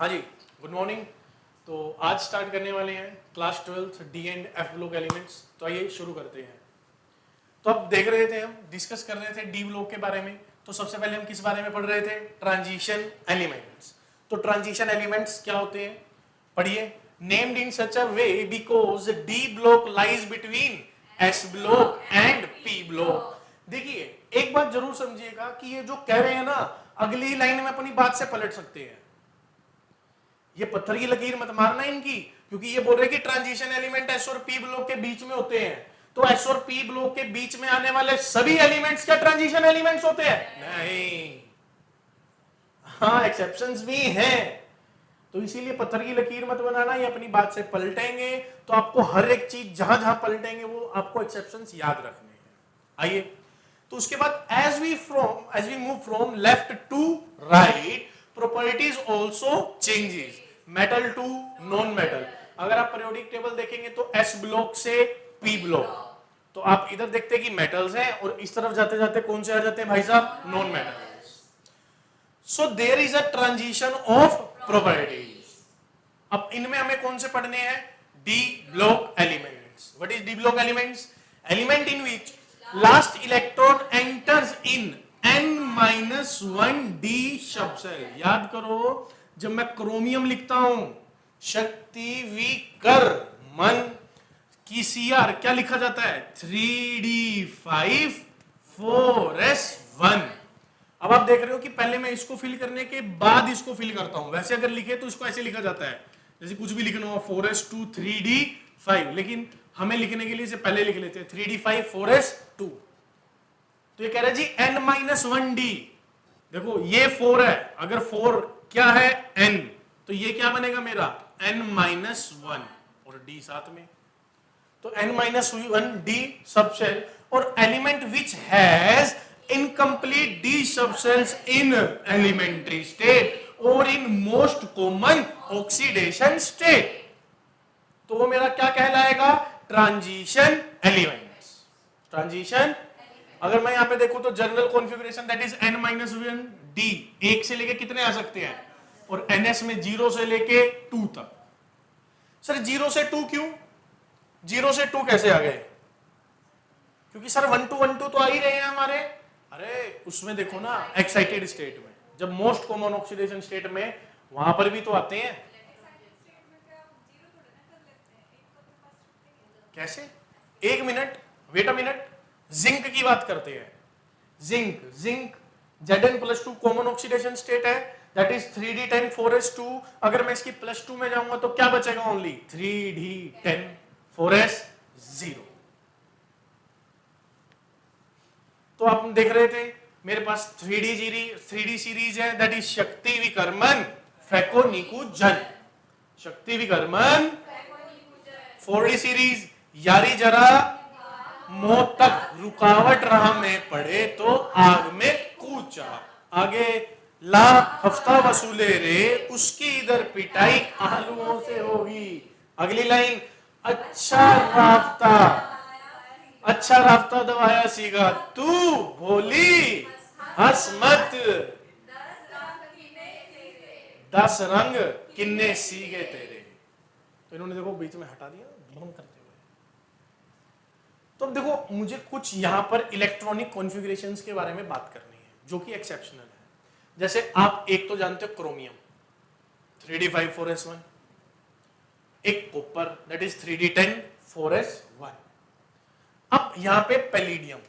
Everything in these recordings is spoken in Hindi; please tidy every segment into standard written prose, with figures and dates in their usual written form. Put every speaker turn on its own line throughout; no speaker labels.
हाँ जी, गुड मॉर्निंग। तो आज स्टार्ट करने वाले हैं class 12 D and F block elements. तो आइए शुरू करते हैं। तो अब देख रहे थे, हम डिस्कस कर रहे थे डी ब्लॉक के बारे में। तो सबसे पहले हम किस बारे में पढ़ रहे थे? Transition elements. तो ट्रांजिशन एलिमेंट्स क्या होते हैं पढ़िए। Named in such a way because D block lies between S block and P block. देखिए एक बात जरूर समझिएगा कि ये जो कह रहे हैं ना, अगली लाइन में अपनी बात से पलट सकते हैं। ये पत्थर की लकीर मत मारना इनकी, क्योंकि ये बोल रहे कि ट्रांजिशन एलिमेंट एस और पी ब्लॉक के बीच में होते हैं। तो एस और पी ब्लॉक के बीच में आने वाले सभी एलिमेंट्स क्या ट्रांजिशन एलिमेंट्स होते हैं? नहीं, हाँ एक्सेप्शंस भी हैं। तो इसीलिए पत्थर की लकीर मत बनाना, ये अपनी बात से पलटेंगे। तो आपको हर एक चीज जहां जहां पलटेंगे वो आपको एक्सेप्शंस याद रखने हैं। आइए, तो उसके बाद as we move from left to right, properties also changes. Metal to non metal. अगर आप पीरियोडिक टेबल देखेंगे तो एस ब्लॉक से पी ब्लॉक, तो आप इधर देखते हैं कि मेटल्स हैं, और इस तरफ जाते जाते कौन से आ जाते हैं भाई साहब? Non metals. So there is a transition of properties. अब इनमें हमें कौन से पढ़ने हैं? D block elements. What is D block elements? Element in which last electron enters in n-1 D sub shell. याद करो, जब मैं क्रोमियम लिखता हूं शक्ति विकर मन की सीआर क्या लिखा जाता है? 3d5 4s1। अब आप देख रहे हो कि पहले मैं इसको फिल करने के बाद इसको फिल करता हूं। वैसे अगर लिखे तो इसको ऐसे लिखा जाता है, जैसे कुछ भी लिखना हो 4s2 3d5, लेकिन हमें लिखने के लिए इसे पहले लिख लेते हैं 3d5 4s2। तो ये कह रहा है जी n-1d। देखो ये 4 है, अगर 4 क्या है? n, तो ये क्या बनेगा मेरा? n-1 और d साथ में, तो n-1d सबसेल। और element which has incomplete d subshells in elementary state or in most common oxidation state, तो वो मेरा क्या कहलाएगा? Transition elements. ट्रांजिशन, अगर मैं यहां पे देखूं तो general configuration that is n-1d, एक से लेके कितने आ सकते हैं? और ns में 0 से लेके 2 तक। सर 0 से 2 क्यों? 0 से 2 कैसे आ गए? क्योंकि सर 1 to 1 2 तो आ ही रहे हैं हमारे। अरे उसमें देखो ना, एक्साइटेड स्टेट में, जब मोस्ट कॉमन ऑक्सीडेशन स्टेट में, वहां पर भी तो आते हैं। कैसे? एक minute, wait a minute. Zinc की बात करते हैं। Zinc Zn+2 common oxidation state है, दैट इज 3d10 4s2। अगर मैं इसकी +2 में जाऊंगा तो क्या बचेगा? Only 3d10 4s0। तो आप देख रहे थे मेरे पास 3d सीरीज है, दैट इज शक्ति विकर्मन फैकोनिकुजन। शक्ति विकर्मन 4d सीरीज, यारी जरा मौत तक रुकावट राह में पड़े तो आग में कूचा। आगे ला हफ्ता वसूले रे, उसकी इधर पिटाई आलुओं से होगी। अगली लाइन, अच्छा राफ्ता दबाया सीगा तू भोली हंस मत, 10 रंग किन्ने सीगे तेरे। तो इन्होंने देखो बीच में हटा दिया भ्रम करते हुए। तो अब देखो, मुझे कुछ यहां पर इलेक्ट्रॉनिक कॉन्फ़िगरेशंस के बारे में बात करनी है जो कि एक्सेप्शनल है। जैसे आप एक तो जानते हो क्रोमियम 3d5 4s1, एक copper that is 3d10 4s1। अब यहां पे पैलिडियम,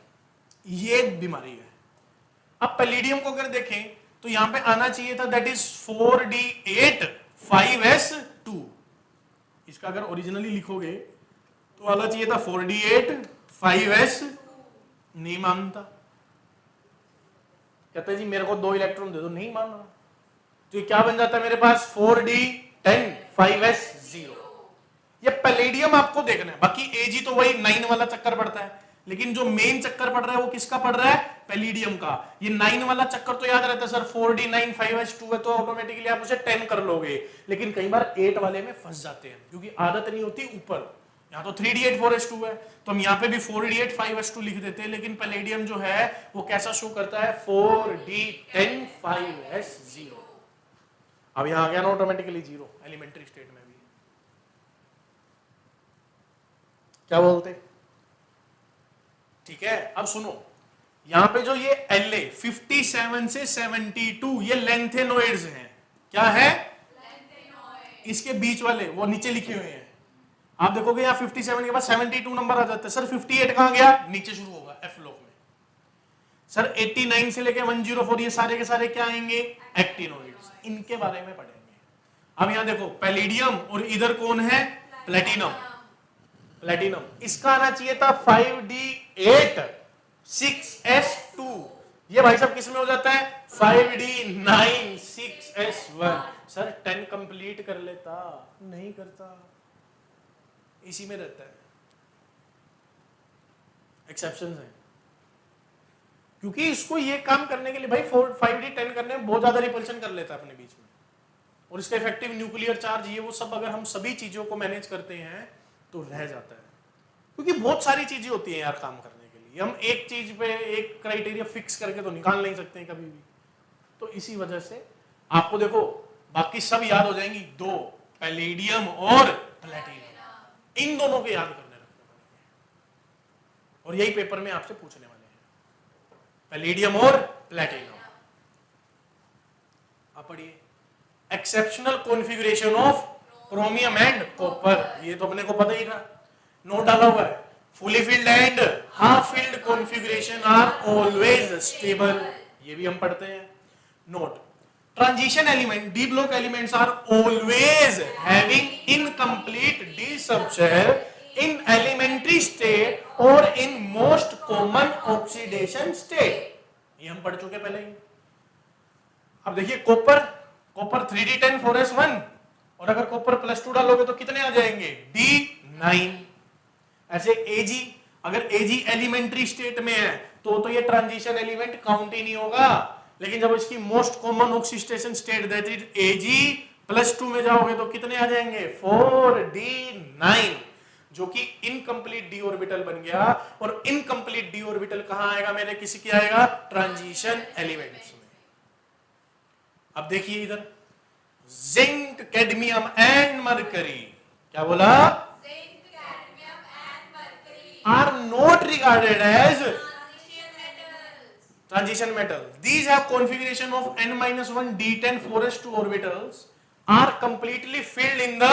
ये एक बीमारी है। अब पैलिडियम को अगर देखें तो यहां पे आना चाहिए था दैट इज 4d8 5s2। इसका अगर ओरिजिनली लिखोगे तो आना चाहिए था 4d8 5s। नहीं मानता, कहते जी मेरे को 2 इलेक्ट्रॉन दे दो, नहीं मान रहा। तो ये क्या बन जाता है मेरे पास? 4d10 5s0। ये पैलेडियम आपको देखना है, बाकी Ag तो वही 9 वाला चक्कर पड़ता है, लेकिन जो मेन चक्कर पड़ रहा है वो किसका पड़ रहा है? पैलेडियम का। ये 9 वाला चक्कर तो याद रहता है सर, 4d9 5s2 है तो ऑटोमेटिकली आप उसे 10 कर लोगे, लेकिन कई बार 8 वाले में फंस जाते हैं क्योंकि आदत नहीं होती ऊपर। यहाँ तो 3d8 4s2 है, तो हम यहाँ पे भी 4d8 5s2 लिख देते हैं, लेकिन पैलेडियम जो है वो कैसा शो करता है? 4d10 5s0। अब यहां आ गया ना ऑटोमेटिकली जीरो एलिमेंट्री स्टेट में भी। क्या बोलते? ठीक है, अब सुनो, यहां पे जो ये एल ए 57 से 72 ये लेंथेनोइड्स हैं। क्या है? इसके बीच वाले वो नीचे लिखे हुए हैं। आप देखोगे यहाँ 57 के बाद 72 नंबर आ जाता है। सर 58 कहां गया? नीचे शुरू होगा एफ ब्लॉक में। सर 89 से लेके 104 ये सारे के सारे क्या आएंगे? एक्टिनोइड्स। इनके बारे में पढ़ेंगे। अब यहां देखो पैलिडियम और इधर कौन है? प्लेटिनम। प्लेटिनम इसका आना चाहिए था 5d8 6s2। ये भाई साहब किस में हो जाता है? 5d9 6s1। सर 10 कंप्लीट कर लेता, नहीं करता, इसी में रहता है। एक्सेप्शंस हैं, क्योंकि इसको ये काम करने के लिए भाई 5d10 करने में बहुत ज्यादा रिपल्शन कर लेता है अपने बीच में, और इसका इफेक्टिव न्यूक्लियर चार्ज ये वो सब अगर हम सभी चीजों को मैनेज करते हैं तो रह जाता है। क्योंकि बहुत सारी चीजें होती हैं यार काम करने के लिए, हम एक चीज पे एक क्राइटेरिया फिक्स करके तो निकाल नहीं सकते हैं कभी भी। तो इसी वजह से आपको देखो बाकी सब याद हो जाएंगी, दो पैलेडियम और प्लेटिनम, इन दोनों के याद करने रखने पड़ेंगे और यही पेपर में आपसे पूछने वाले हैं, पैलेडियम और प्लेटिनम। आप पढ़िए, exceptional configuration of chromium and copper, ये तो अपने को पता ही था, नोट डाला हुआ है। Fully filled and half filled configuration are always stable, ये भी हम पढ़ते हैं। Note, transition element d block elements are always having incomplete d subshell in elementary state or in most common oxidation state, ये हम पढ़ चुके पहले ही। अब देखिए कॉपर, कॉपर 3d10 4s1, और अगर कॉपर +2 डालोगे तो कितने आ जाएंगे? d9। ऐसे Ag, अगर Ag एलिमेंट्री स्टेट में है तो ये ट्रांजिशन एलिमेंट काउंट ही नहीं होगा, लेकिन जब इसकी most common oxidation state that is Ag+2 में जाओगे तो कितने आ जाएंगे? 4d9, जो कि इनकम्प्लीट डी ऑर्बिटल बन गया। और इनकम्प्लीट डी ऑर्बिटल कहां आएगा मेरे? किसी की आएगा? ट्रांजिशन एलिमेंट्स में। अब देखिए इधर जिंक, कैडमियम एंड मरकरी, क्या बोला? are not regarded as transition metal. These have configuration of n-1 d10 4s2 orbitals are completely filled in the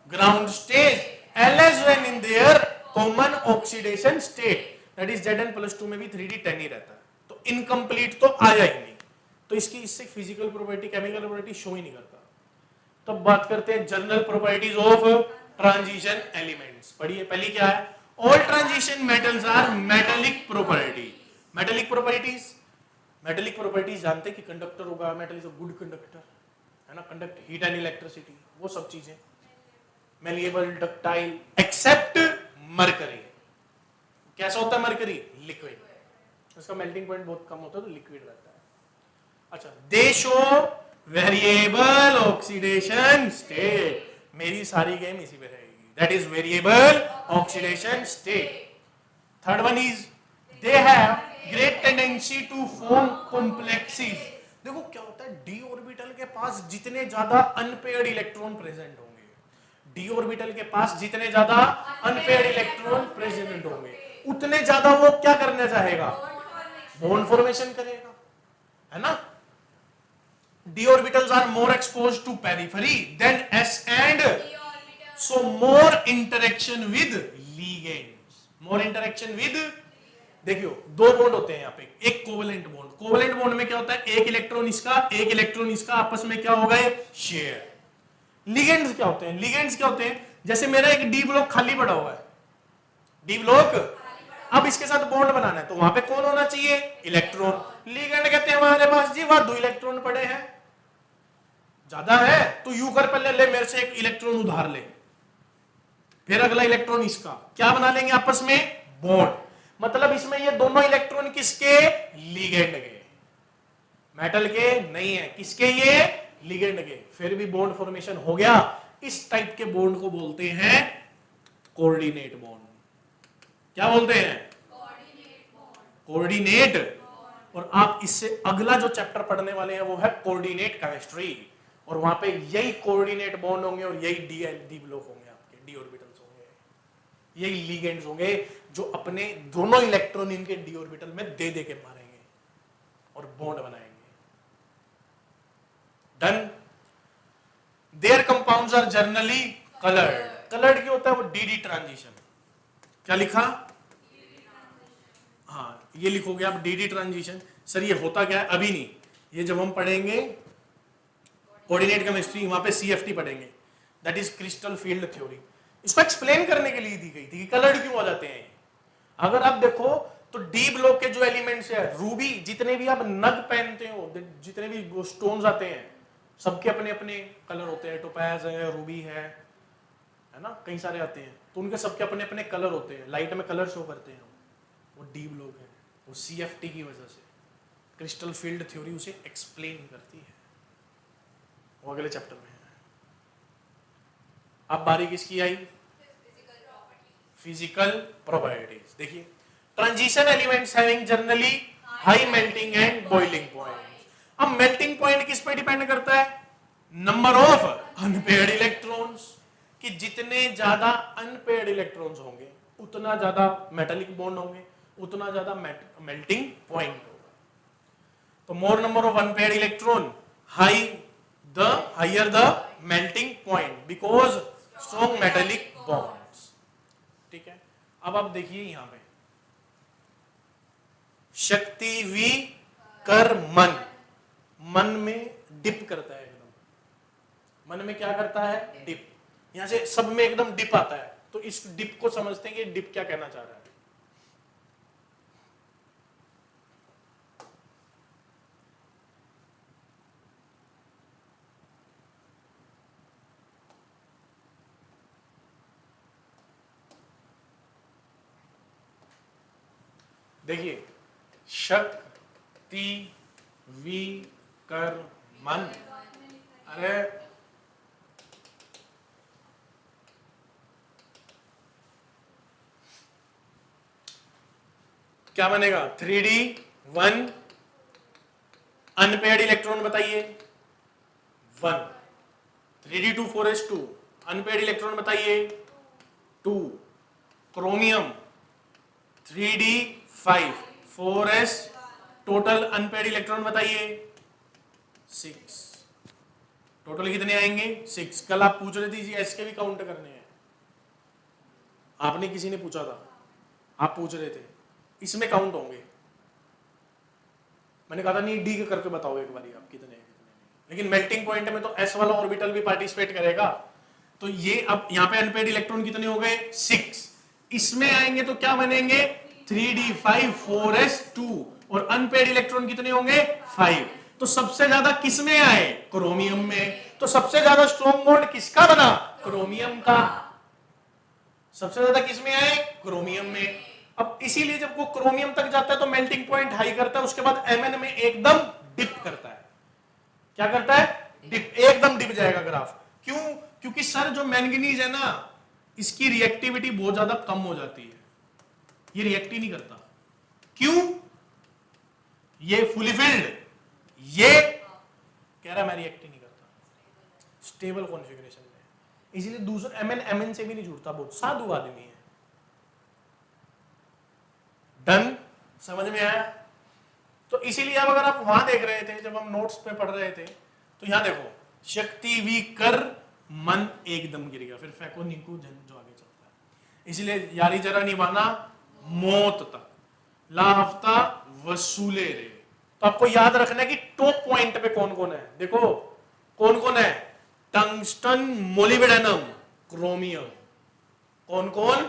ground stage as when in their common oxidation state, that is Zn+2 में भी 3d10 ही रहता है, तो इनकम्प्लीट तो आया ही नहीं, तो इसकी इससे physical property chemical property show ही नहीं करता। तब बात करते हैं general properties of transition elements. पढ़िए, पहली क्या है? All transition metals are metallic property. Metallic properties, metallic properties जानते कि कंडक्टर होगा, metal is a good conductor, है ना, कंडक्ट हीट एंड इलेक्ट्रिसिटी, वो सब चीजें, मेलिएबल, डक्टाइल, एक्सेप्ट मरकरी। कैसा होता है मरकरी? लिक्विड, उसका मेल्टिंग पॉइंट बहुत कम होता है तो लिक्विड रहता है। अच्छा, दे शो वेरिएबल ऑक्सीडेशन स्टेट, मेरी सारी गेम इसी पे रहेगी, that is variable oxidation state. Third one is they have great tendency to form complexes. देखो क्या होता है, डी ऑर्बिटल के पास जितने ज्यादा अनपेयर्ड इलेक्ट्रॉन प्रेजेंट होंगे, डी ऑर्बिटल के पास जितने ज्यादा अनपेयर्ड इलेक्ट्रॉन प्रेजेंट होंगे, उतने ज्यादा वो क्या करना चाहेगा? बॉन्ड फॉर्मेशन करेगा, है ना। D orbitals are more exposed to periphery than S and, so more interaction with ligands, more interaction with, देखियो दो बॉन्ड होते हैं यहाँ पे, एक कोवेलेंट बॉन्ड, कोवेलेंट बॉन्ड में क्या होता है? एक इलेक्ट्रॉन इसका, एक इलेक्ट्रॉन इसका, आपस में क्या हो गए? शेयर। लिगेंड्स क्या होते हैं? लिगेंड्स क्या होते हैं? जैसे मेरा एक डी ब्लॉक खाली पड़ा हुआ है, डी ब्लॉक, अब इसके साथ बॉन्ड बनाना है तो वहां पे कौन होना चाहिए? इलेक्ट्रॉन। लिगेंड कहते हैं हमारे पास जी वहां 2 इलेक्ट्रॉन पड़े हैं, ज्यादा है तो यू कर, पहले ले मेरे से एक इलेक्ट्रॉन उधार ले, फिर अगला इलेक्ट्रॉन इसका, क्या बना लेंगे आपस में? बॉन्ड। मतलब इसमें ये दोनों इलेक्ट्रॉन किसके? लिगेंड के, मेटल के नहीं है, किसके? ये लिगेंड के, फिर भी बॉन्ड फॉर्मेशन हो गया। इस टाइप के बॉन्ड को बोलते हैं कोऑर्डिनेट बॉन्ड। क्या बोलते हैं? कोऑर्डिनेट। और आप इससे अगला जो चैप्टर पढ़ने वाले हैं वो है कोऑर्डिनेट केमिस्ट्री, और वहां पे यही कोऑर्डिनेट बॉन्ड होंगे और यही डी ब्लॉक होंगे, आपके डी ऑर्बिटल्स होंगे, यही लिगेंड्स होंगे जो अपने दोनों इलेक्ट्रॉन इनके डी ऑर्बिटल में दे के मारेंगे और बॉन्ड बनाएंगे। Done. Their compounds are generally coloured. Coloured क्या होता है? वो डी ट्रांजिशन। क्या लिखा? हाँ, ये लिखोगे आप डी ट्रांजिशन। सर ये होता क्या है? अभी नहीं, ये जब हम पढ़ेंगे कोऑर्डिनेट केमिस्ट्री, वहां पे सीएफटी पढ़ेंगे, that is crystal field theory. इसको एक्सप्लेन करने के लिए दी गई थी कि कलर्ड क्यों हो जाते हैं। अगर आप देखो तो डी ब्लॉक के जो एलिमेंट्स है, रूबी, जितने भी आप नग पहनते हो, जितने भी स्टोन्स आते हैं, सबके अपने अपने कलर होते हैं। टोपैज है, रूबी है ना, कई सारे आते हैं, तो उनके सबके अपने अपने कलर होते हैं, लाइट में कलर शो करते हैं। वो डी ब्लॉक है, वो सीएफटी की वजह से क्रिस्टल फील्ड थ्योरी उसे एक्सप्लेन करती है। वो अगले चैप्टर में है। अब बारी किसकी आई? Physical properties. देखिए, transition elements having generally high melting and boiling point. अब मेल्टिंग पॉइंट किस पे डिपेंड करता है? नंबर ऑफ अनपेयर्ड इलेक्ट्रॉन्स, कि जितने ज्यादा अनपेयर्ड इलेक्ट्रॉन्स होंगे उतना ज्यादा मेटालिक बॉन्ड होंगे, उतना ज्यादा मेल्टिंग पॉइंट होगा। तो मोर number of unpaired electron, higher the melting point because strong metallic bonds। ठीक है, अब आप देखिए यहां पे शक्ति वी कर मन, मन में डिप करता है एकदम। मन में क्या करता है? डिप। यहां से सब में एकदम डिप आता है, तो इस डिप को समझते हैं कि डिप क्या कहना चाह रहा है। देखिए, शक्ति वी कर मन, अरे क्या बनेगा? 3d1 अनपेयर्ड इलेक्ट्रॉन बताइए 1, 3d2 4s2 अनपेयर्ड इलेक्ट्रॉन बताइए 2, chromium 3d5 4s total unpaired electron बताइए 6। टोटल कितने आएंगे? 6। कल आप पूछ रहे थे जी एस के भी काउंट करने हैं, आपने किसी ने पूछा था, आप पूछ रहे थे, इसमें काउंट होंगे। मैंने कहा था नहीं डी करके बताओ एक बारी आप कितने, लेकिन मेल्टिंग पॉइंट में तो एस वाला ऑर्बिटल भी पार्टिसिपेट करेगा। तो ये अब यहाँ पे अनपेयर्ड इलेक्ट्रॉन कितने हो गए? 6। इसमें आएंगे तो क्या बनेंगे? 3d5 4s2 और अनपेयर्ड इलेक्ट्रॉन कितने होंगे? 5। तो सबसे ज्यादा किस में आए? क्रोमियम में। तो सबसे ज्यादा स्ट्रॉन्ग बॉन्ड किसका बना? क्रोमियम का। सबसे ज्यादा किस में आए? क्रोमियम में। अब इसीलिए जब वो क्रोमियम तक जाता है तो मेल्टिंग पॉइंट हाई करता है, उसके बाद एमएन में एकदम डिप करता है। क्या करता है? डिप, एकदम डिप जाएगा ग्राफ। क्यों? क्योंकि सर जो मैंगनीज है ना, इसकी रिएक्टिविटी बहुत ज्यादा कम हो जाती है, ये रिएक्ट ही नहीं करता। क्यों? ये फुली फिल्ड, ये कह रहा मैं रिएक्ट ही नहीं करता, स्टेबल कॉन्फ़िगरेशन में, इसीलिए दूसरा एमएन से भी नहीं जुड़ता, बहुत साधु आदमी है। डन? समझ में आया? तो इसीलिए अब अगर आप वहां देख रहे थे, जब हम नोट्स पे पढ़ रहे थे, तो यहां देखो शक्ति वी कर मन एकदम गिर गया, फिर फेंको निको जन जो आगे चलता है। इसलिए यारी जरा निभाना मौत तक, लाफ्ता वसूले रे। तो आपको याद रखना है कि टॉप पॉइंट पे कौन कौन है। देखो कौन कौन है? Tungsten, molybdenum, chromium. कौन कौन?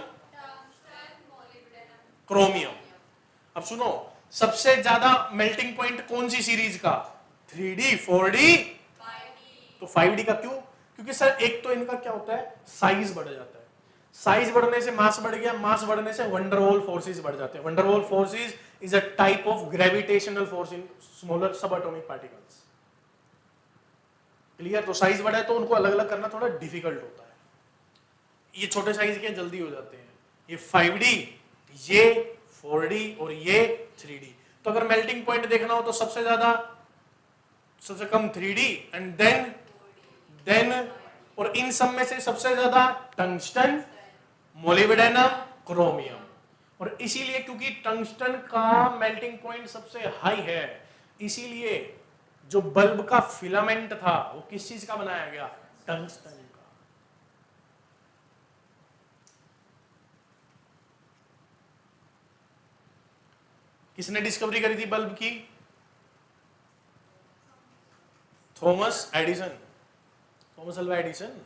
क्रोमियम। अब सुनो, सबसे ज्यादा मेल्टिंग पॉइंट कौन सी सीरीज का? 3d 4d 5d। तो 5d का क्यों? क्योंकि सर एक तो इनका क्या होता है, साइज बढ़ जाता है, साइज बढ़ने से मास बढ़ गया, मास बढ़ने से वंडरवॉल फोर्सेस बढ़ जाते हैं। Van der Waals forces is a type of gravitational force in smaller सब एटॉमिक पार्टिकल्स। क्लियर? तो साइज बढ़ा है तो उनको अलग अलग करना थोड़ा डिफिकल्ट होता है। ये छोटे साइज के जल्दी हो जाते हैं, ये 5d, ये 4d और ये 3d। तो अगर मेल्टिंग पॉइंट देखना हो तो सबसे ज्यादा, सबसे कम 3d एंड देन देन और इन सब में से सबसे ज्यादा टंगस्टन, मोलिब्डेनम, क्रोमियम। और इसीलिए क्योंकि टंगस्टन का मेल्टिंग पॉइंट सबसे हाई है, इसीलिए जो बल्ब का फिलामेंट था वो किस चीज का बनाया गया? टंगस्टन का। किसने डिस्कवरी करी थी बल्ब की? Thomas Edison, Thomas Alva Edison.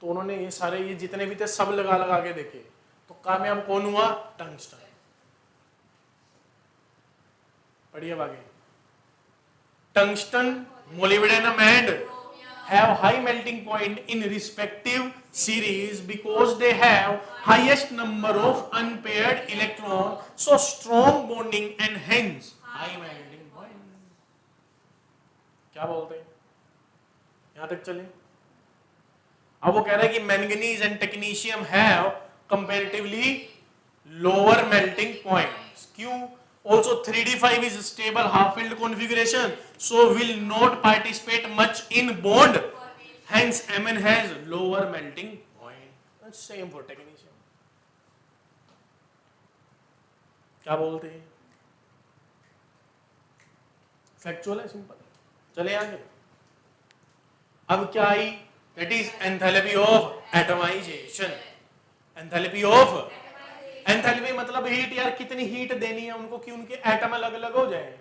तो उन्होंने ये सारे ये जितने भी थे सब लगा लगा के देखे, तो कामयाब कौन हुआ? टंगस्टन। पढ़िए आगे। Tungsten, molybdenum and have high melting point in respective series because they have highest number of unpaired electron, so strong bonding and hence high melting point। क्या बोलते हैं? यहां तक चले। अब वो कह रहा है कि manganese and technetium have comparatively lower melting points. क्यों? Also 3d5 is stable half filled configuration, so will not participate much in bond, hence Mn has lower melting point। That's same for technetium। क्या बोलते हैं? फैक्चुअल है, सिंपल। चले आगे। अब क्या आई? That is enthalpy of atomization। enthalpy of enthalpy मतलब हीट। यार कितनी हीट देनी है उनको कि उनके एटम अलग अलग हो जाए,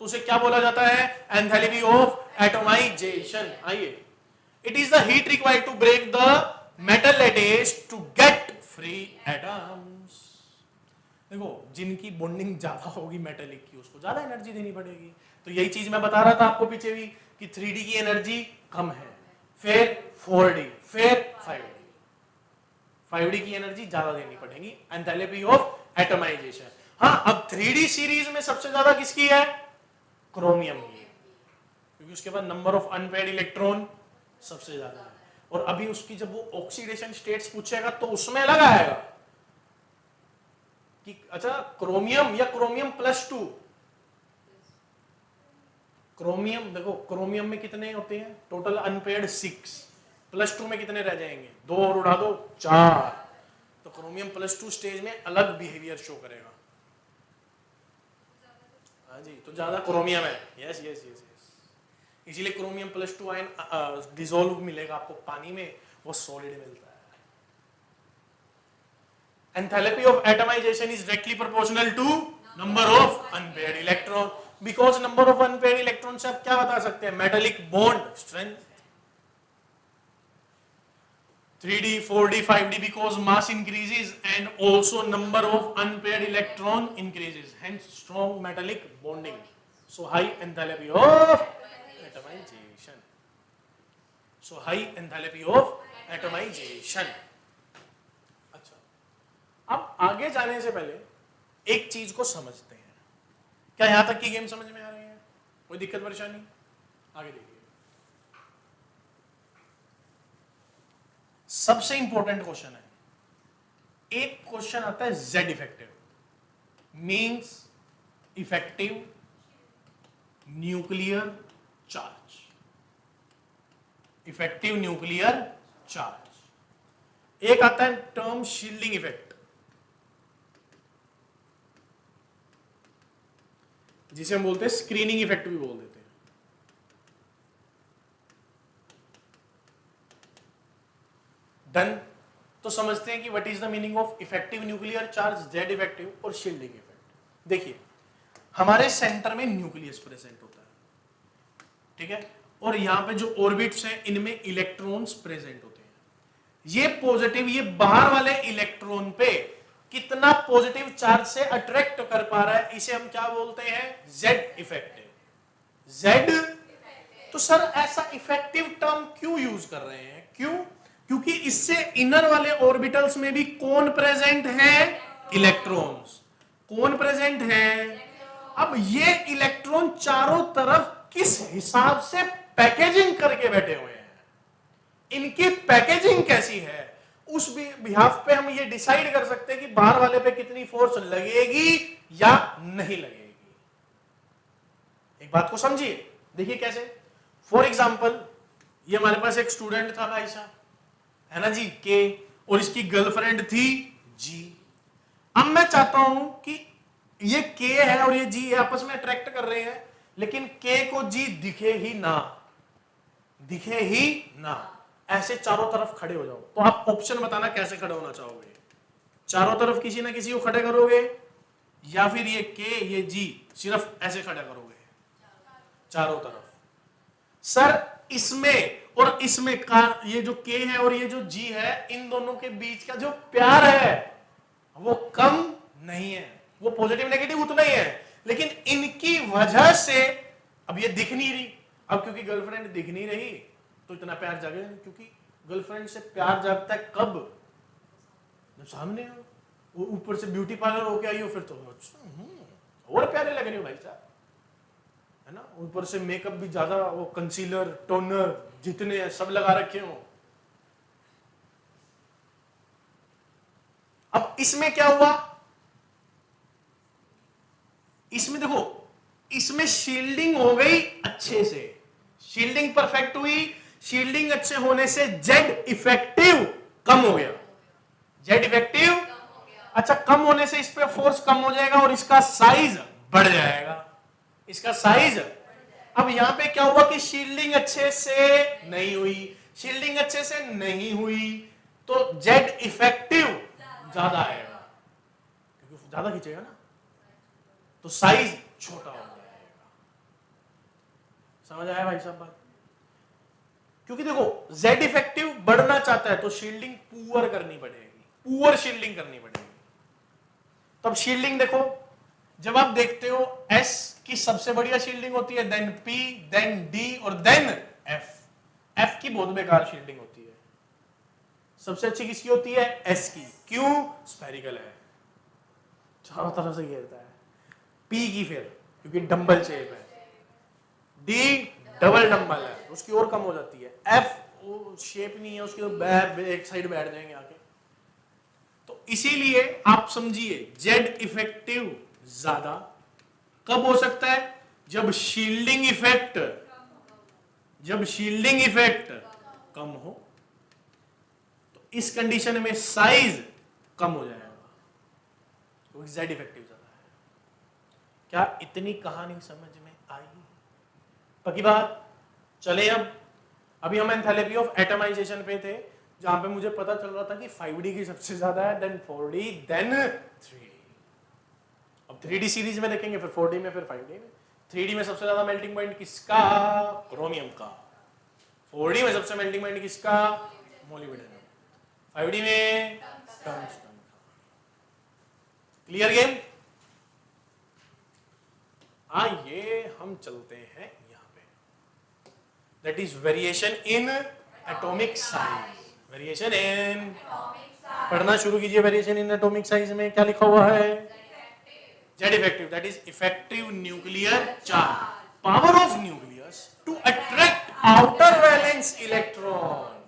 तो उसे क्या बोला जाता है? Enthalpy of atomization. आइए, it is the heat required to break the metal lattice to get free atoms. देखो, जिनकी बॉन्डिंग ज्यादा होगी मेटेलिक की, उसको ज्यादा एनर्जी देनी पड़ेगी। तो यही चीज मैं बता रहा था आपको पीछे भी कि 3D की एनर्जी कम है, फिर 4D, फिर 5D। 5D की एनर्जी ज्यादा देनी पड़ेगी, एंथैल्पी ऑफ एटमाइजेशन। हाँ, अब 3D सीरीज में सबसे ज्यादा किसकी है? क्रोमियम की, क्योंकि उसके बाद नंबर ऑफ अनपेयर्ड इलेक्ट्रॉन सबसे ज्यादा है। और अभी उसकी जब वो ऑक्सीडेशन स्टेट्स पूछेगा तो उसमें अलग आएगा कि अच्छा क्रोमियम या क्रोमियम +2। क्रोमियम देखो, क्रोमियम में कितने होते हैं टोटल अनपेयर्ड? 6। +2 में कितने रह जाएंगे? 2 और उड़ा दो, 4। तो क्रोमियम +2 स्टेज में अलग बिहेवियर शो करेगा। हाँ जी, तो ज्यादा क्रोमियम है। यस यस यस यस, इसीलिए क्रोमियम +2 आयन डिसॉल्व मिलेगा आपको पानी में, वो सॉलिड मिलता है। Enthalpy of atomization is directly proportional to number of unpaired electron, because number of unpaired electron से आप क्या बता सकते हैं? Metallic bond strength. 3D, 4D, 5D because mass increases and also number of unpaired electron increases, hence strong metallic bonding, so high enthalpy of atomization। so high enthalpy of atomization। अच्छा, अब आगे जाने से पहले एक चीज को समझते हैं। क्या यहां तक की गेम समझ में आ रही है? कोई दिक्कत परेशानी? आगे देखिए, सबसे इंपॉर्टेंट क्वेश्चन है। एक क्वेश्चन आता है Z effective, means effective nuclear charge. Effective nuclear charge. एक आता है टर्म शील्डिंग इफेक्ट, जिसे हम बोलते हैं स्क्रीनिंग इफेक्ट भी बोल देते हैं। डन। तो समझते हैं कि what is the meaning of effective nuclear charge, Z effective और शील्डिंग इफेक्ट। देखिए, हमारे सेंटर में न्यूक्लियस प्रेजेंट होता है, ठीक है, और यहां पे जो ऑर्बिट्स हैं इनमें इलेक्ट्रॉन्स प्रेजेंट होते हैं। ये पॉजिटिव, ये बाहर वाले इलेक्ट्रॉन पे कितना पॉजिटिव चार्ज से अट्रैक्ट कर पा रहा है, इसे हम क्या बोलते हैं? Z effective. जेड। तो सर ऐसा इफेक्टिव टर्म क्यों यूज कर रहे हैं? क्यों? क्योंकि इससे इनर वाले ऑर्बिटल्स में भी कौन प्रेजेंट है? इलेक्ट्रॉन्स। कौन प्रेजेंट है? अब ये इलेक्ट्रॉन चारों तरफ किस हिसाब से पैकेजिंग करके बैठे हुए हैं, इनकी पैकेजिंग कैसी है, उस बिहाफ पे हम ये डिसाइड कर सकते हैं कि बाहर वाले पे कितनी फोर्स लगेगी या नहीं लगेगी। एक बात को समझिए, देखिए कैसे। फॉर एग्जाम्पल, ये हमारे पास एक स्टूडेंट था भाई साहब, है ना जी, के, और इसकी गर्लफ्रेंड थी जी। अब मैं चाहता हूं कि ये के है और ये जी है, आपस में अट्रैक्ट कर रहे हैं, लेकिन के को जी दिखे ही ना, दिखे ही ना, ऐसे चारों तरफ खड़े हो जाओ। तो आप ऑप्शन बताना कैसे खड़े होना चाहोगे? चारों तरफ किसी ना किसी को खड़े करोगे, या फिर ये के ये जी सिर्फ ऐसे खड़े करोगे? चारों तरफ। सर इसमें और इसमें का, ये जो के है और ये जो जी है, इन दोनों के बीच का जो प्यार है वो कम नहीं है, वो पॉजिटिव नेगेटिव उतना ही है, लेकिन इनकी वजह से अब ये दिख नहीं रही। अब क्योंकि गर्लफ्रेंड दिख नहीं रही तो इतना प्यार जागेगा नहीं, क्योंकि गर्लफ्रेंड से प्यार जागता है कब? जब सामने हो, वो ऊपर से ब्यूटी पार्लर होके आई हो, फिर तो और प्यारे लग रहे हो भाई साहब, है ना। ऊपर से मेकअप भी ज्यादा, वो कंसीलर टोनर जितने हैं सब लगा रखे हो। अब इसमें क्या हुआ? इसमें देखो, इसमें शील्डिंग हो गई अच्छे से, शील्डिंग परफेक्ट हुई। शील्डिंग अच्छे होने से जेड इफेक्टिव कम हो गया, जेड इफेक्टिव अच्छा कम होने से इस पे फोर्स कम हो जाएगा और इसका साइज बढ़ जाएगा, इसका साइज। अब यहां पे क्या हुआ कि शील्डिंग अच्छे से नहीं हुई, शील्डिंग अच्छे से नहीं हुई तो जेड इफेक्टिव ज्यादा आएगा, क्योंकि ज्यादा खींचेगा ना, तो साइज छोटा हो जाएगा। समझ आया भाई साहब बात? क्योंकि देखो जेड इफेक्टिव बढ़ना चाहता है तो शील्डिंग पुअर करनी पड़ेगी, पुअर शील्डिंग करनी पड़ेगी। तब शील्डिंग देखो, जब आप देखते हो एस की सबसे बढ़िया शील्डिंग होती है, देन पी, देन डी और देन एफ। एफ की बहुत बेकार शील्डिंग होती है, सबसे अच्छी किसकी होती है? एस की। क्यों? स्फेरिकल है, चारों तरफ से घेरता है। पी की फिर क्योंकि डंबल शेप है, डी डबल डंबल है, उसकी और कम हो जाती है। एफ वो शेप नहीं है उसकी, तो एक साइड बैठ जाएंगे आके। तो इसीलिए आप समझिए जेड इफेक्टिव ज्यादा कब हो सकता है? जब शील्डिंग इफेक्ट, जब शील्डिंग इफेक्ट कम हो, तो इस कंडीशन में साइज कम हो जाएगा, क्योंकि जेड इफेक्टिव ज्यादा है। क्या इतनी कहानी समझ में आई? पक्की बात? चले अब अभी हम एंथैल्पी ऑफ एटमाइजेशन पे थे, जहां पे मुझे पता चल रहा था कि 5D की सबसे ज्यादा है, देन 4D, देन 3D। अब 3D सीरीज में देखेंगे, फिर 4D में, फिर 5D में। 3D में सबसे ज्यादा मेल्टिंग पॉइंट किसका? क्रोमियम का। 4D में सबसे मेल्टिंग पॉइंट किसका? मोलिब्डेनम। 5D में टंगस्टन का। Clear game? आइए हम चलते हैं यहां पे, that is variation in atomic size. Variation in, पढ़ना शुरू कीजिए। वेरिएशन इन एटॉमिक साइज में क्या लिखा हुआ है? Z effective, that is effective nuclear charge, power of nucleus to attract outer valence electron.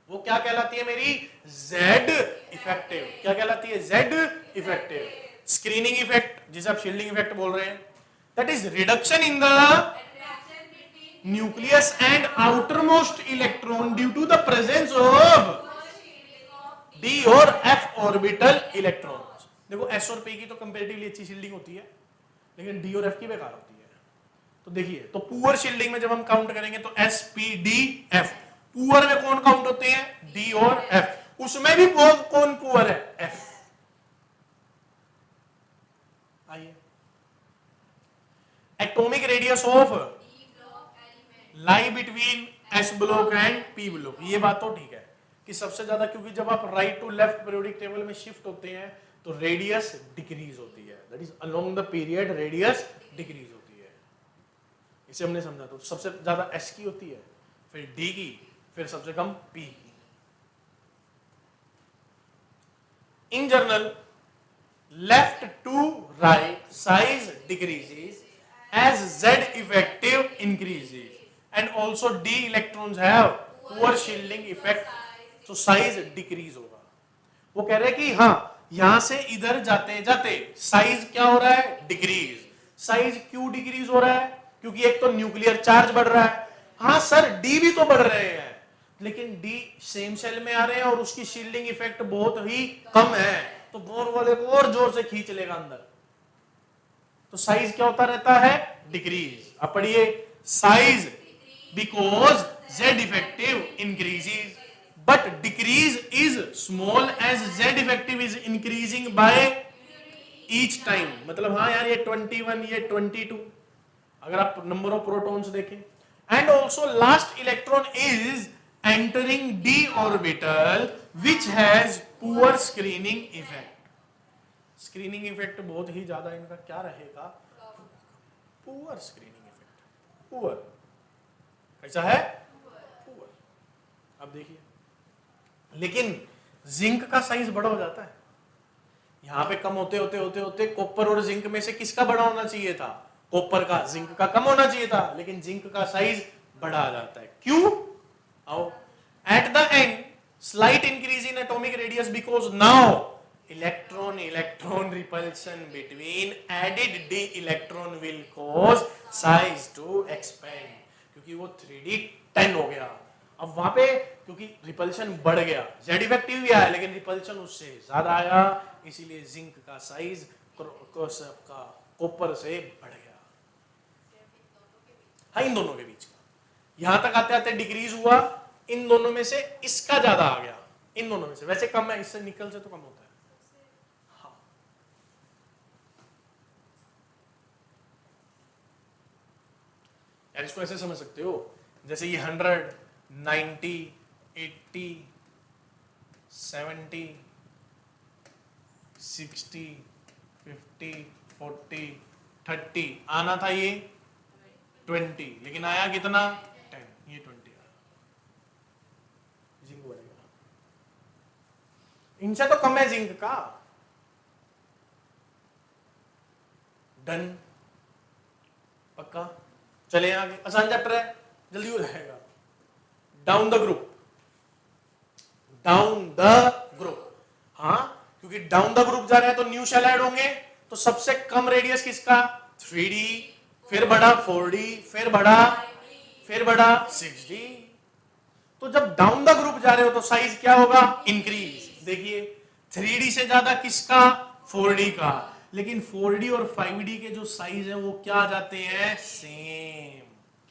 वो क्या कहलाती है मेरी? Z effective. क्या कहलाती है? Z effective. स्क्रीनिंग इफेक्ट, जिसे आप शील्डिंग इफेक्ट बोल रहे हैं, that is reduction in the nucleus and outermost electron due to the presence of d और f orbital electrons। देखो s और p की तो कंपैरेटिवली अच्छी शील्डिंग होती है, लेकिन d और f की बेकार होती है। तो देखिए, तो पुअर शील्डिंग में जब हम काउंट करेंगे तो s p d f, poor में कौन काउंट होते हैं? d और f। उसमें भी कौन पुअर है? f। आइए, atomic radius of lie between S block and P block. ये बात तो ठीक है कि सबसे ज्यादा, क्योंकि जब आप right to left periodic table में शिफ्ट होते हैं तो रेडियस डिक्रीज होती है, that is along the period radius decrease होती है। इसे हमने समझा। तो सबसे ज्यादा एस की होती है, फिर डी की, फिर सबसे कम पी की। In general left to right size decreases as Z effective increases and also D electrons have poor shielding effect, so size decrease होगा। वो कह रहे हैं कि हाँ, यहां से इधर जाते जाते साइज क्या हो रहा है? डिक्रीज। साइज क्यों डिक्रीज हो रहा है? क्योंकि एक तो न्यूक्लियर चार्ज बढ़ रहा है, हाँ सर डी भी तो बढ़ रहे हैं, लेकिन डी सेम सेल में आ रहे हैं और उसकी शील्डिंग इफेक्ट बहुत ही कम है, तो बोर वाले को और जोर से खींच लेगा अंदर, तो साइज क्या होता रहता है, डिक्रीज। अब पढ़िए, size because Z effective increases but decrease is small as Z effective is increasing by each time. मतलब हाँ यार ये 21 ये 22, अगर आप नंबर ऑफ प्रोटॉन्स देखें, and also last electron is entering D orbital which has poor screening effect. Screening effect बहुत ही ज्यादा इनका क्या रहेगा, पुअर स्क्रीनिंग इफेक्ट। पुअर कैसा है, पुअर। अब देखिए, लेकिन जिंक का साइज बड़ा हो जाता है, यहां पे कम होते होते होते होते कॉपर और जिंक में से किसका बड़ा होना चाहिए था, कॉपर का, जिंक का कम होना चाहिए था, लेकिन जिंक का साइज बड़ा आ जाता है। क्यों? आओ, at the end slight increase in atomic radius because now electron electron repulsion between added D electron will cause size to expand, क्योंकि वो 3D 10 हो गया। अब वहां पे क्योंकि रिपल्शन बढ़ गया, जेड इफेक्टिव भी आया लेकिन रिपल्शन उससे ज्यादा आया, इसीलिए जिंक का साइज का कॉपर से बढ़ गया। हाँ, इन दोनों के बीच का, यहां तक आते आते डिक्रीज हुआ, इन दोनों में से इसका ज्यादा आ गया, इन दोनों में से, वैसे कम है, इससे निकल से तो कम होता है। हाँ, यार इसको ऐसे समझ सकते हो, जैसे ये 100, 90, 80, 70, 60, 50, 40, 30, आना था ये 20, लेकिन आया कितना 10, ये 20 आया, जिंक बढ़ेगा, इनसे तो कम है जिंक का। डन, पक्का। चले आगे, आसान चैप्टर है, जल्दी हो जाएगा। Down the group, down the group, हाँ क्योंकि डाउन द ग्रुप जा रहे हैं तो न्यू शेल ऐड होंगे, तो सबसे कम रेडियस किसका, 3D, फिर बढ़ा 4D, फिर बढ़ा 6D। तो जब डाउन द ग्रुप जा रहे हो तो साइज क्या होगा, इंक्रीज। देखिए 3D से ज्यादा किसका, 4D का, लेकिन 4D और 5D के जो साइज है वो क्या आ जाते हैं, सेम।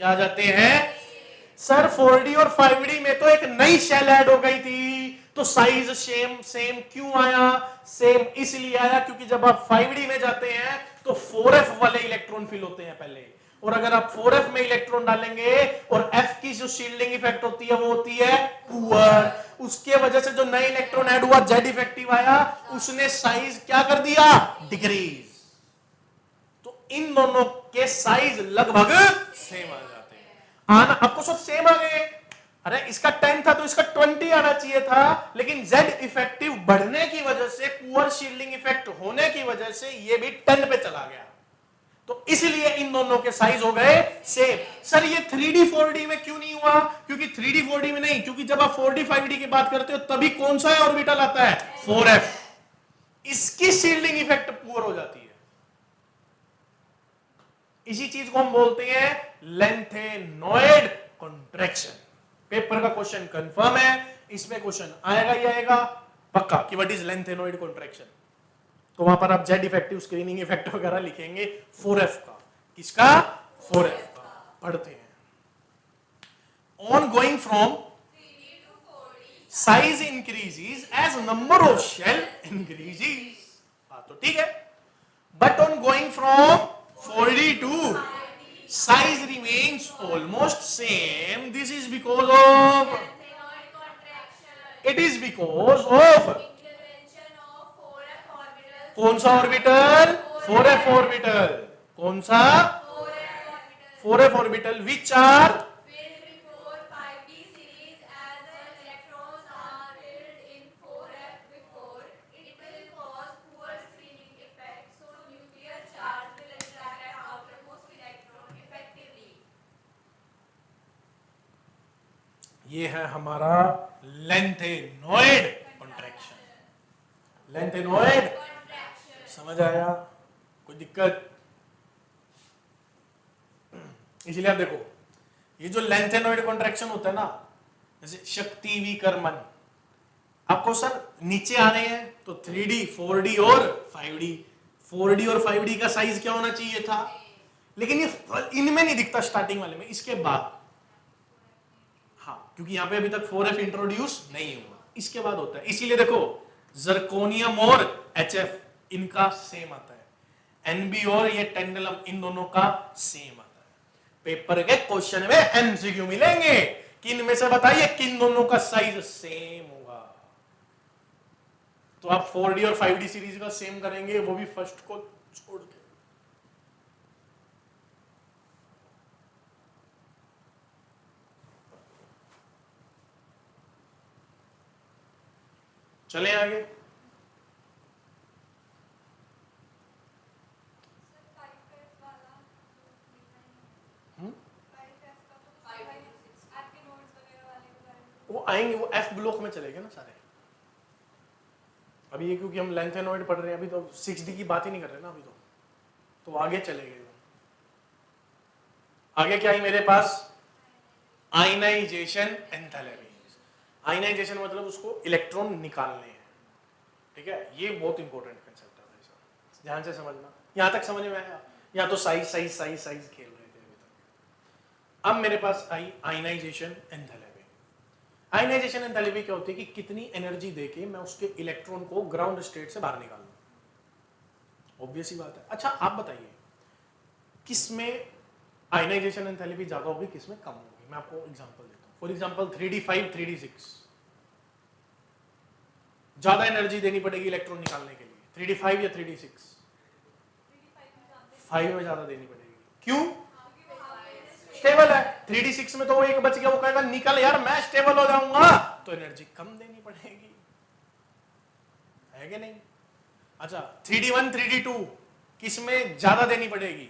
क्या आ जाते हैं सर, 4D और 5D में तो एक नई शेल ऐड हो गई थी, तो साइज सेम क्यों आया, सेम इसलिए आया क्योंकि जब आप 5D में जाते हैं तो 4f वाले इलेक्ट्रॉन फिल होते हैं पहले, और अगर आप 4f में इलेक्ट्रॉन डालेंगे और f की जो शील्डिंग इफेक्ट होती है वो होती है पुअर, उसके वजह से जो नए इलेक्ट्रॉन ऐड हुआ जेड इफेक्टिव आया, उसने साइज क्या कर दिया, डिक्रीज। तो इन दोनों के साइज लगभग सेम आ जाते हैं। आना आपको सब सेम आ गए, अरे इसका 10 था तो इसका 20 आना चाहिए था, लेकिन Z इफेक्टिव बढ़ने की वजह से, पुअर शील्डिंग इफेक्ट होने की वजह से ये भी 10 पे चला गया, तो इसलिए इन दोनों के साइज हो गए सेम। सर ये 3D 4D में क्यों नहीं हुआ, क्योंकि 3D 4D में नहीं, क्योंकि जब आप 4D 5D की बात करते हो तभी कौन सा ऑर्बिटल आता है, 4f, इसकी शील्डिंग इफेक्ट पुअर हो जाती है। इसी चीज को हम बोलते हैं लेंथेनॉइड कॉन्ट्रैक्शन। पेपर का क्वेश्चन कंफर्म है, इसमें क्वेश्चन आएगा ही आएगा पक्का कि व्हाट इज लेंथेनॉइड कॉन्ट्रैक्शन, तो वहां पर आप जेड इफेक्टिव, स्क्रीनिंग इफेक्ट वगैरह लिखेंगे 4f का, किसका, 4f का, पढ़ते हैं। On going from size increases as number of shell increases, तो ठीक है, but on going from 4D to size remains almost same. This is because of, it is because of कौन सा ऑर्बिटल, 4f ऑर्बिटल, कौन सा 4f ऑर्बिटल, which are ये है हमारा लेंथेनॉइड कॉन्ट्रैक्शन। लेंथेनॉइड समझ आया, कोई दिक्कत? इसलिए आप देखो ये जो लेंथेनॉइड कॉन्ट्रैक्शन होता है ना, जैसे शक्ति वी कर्मन, आपको सर नीचे आ रहे हैं तो 3D 4D और 5D, 4D और 5D का साइज क्या होना चाहिए था, लेकिन ये इनमें नहीं दिखता स्टार्टिंग वाले में, इसके बाद, हाँ क्योंकि यहाँ पे अभी तक 4F इंट्रोड्यूस नहीं हुआ, इसके बाद होता है। इसीलिए देखो जर्कोनियम और HF इनका सेम आता है, NB और ये टेंडलम इन दोनों का सेम आता है। पेपर के क्वेश्चन में MCQ मिलेंगे कि इनमें से बताइए किन दोनों का साइज सेम होगा, तो आप 4D और 5D सीरीज का सेम करेंगे, वो भी फर्स्ट को छोड़ के। चले आगे। वो आएंगे, वो F ब्लॉक में चलेंगे ना सारे। अभी ये क्योंकि हम लेंथेनॉइड पढ़ रहे हैं, अभी तो 6D की बात ही नहीं कर रहे ना अभी तो आगे चलेंगे। आगे क्या है मेरे पास, आयनाइजेशन एंथैल्पी। आयनाइजेशन मतलब उसको इलेक्ट्रॉन निकालने हैं, ठीक है, ये बहुत इंपॉर्टेंट कंसेप्ट है, ध्यान से समझना। यहां तक समझ में आया, या तो साइज साइज साइज साइज खेल रहे थे अभी तक। अब मेरे पास आई आयनाइजेशन एंथैल्पी। आयनाइजेशन एंथैल्पी क्या होती है कि कितनी एनर्जी देके मैं उसके इलेक्ट्रॉन को ग्राउंड स्टेट से बाहर निकाल लूं, ऑब्वियस ही बात है। अच्छा आप बताइए किसमें आयनाइजेशन एंथैल्पी ज्यादा होगी, किसमें कम होगी, मैं आपको एग्जांपल देता हूं। फॉर एग्जांपल 3D5 3D6 ज्यादा एनर्जी देनी पड़ेगी इलेक्ट्रॉन निकालने के लिए, 3D5 या 3D6? 5 में ज्यादा देनी पड़ेगी, क्यों? स्टेबल है। 3D6 में तो वो एक बच गया, वो कहेगा निकल यार मैं स्टेबल हो जाऊंगा, तो एनर्जी कम देनी पड़ेगी, है कि नहीं? अच्छा 3D1 3D2 किसमें ज्यादा देनी पड़ेगी?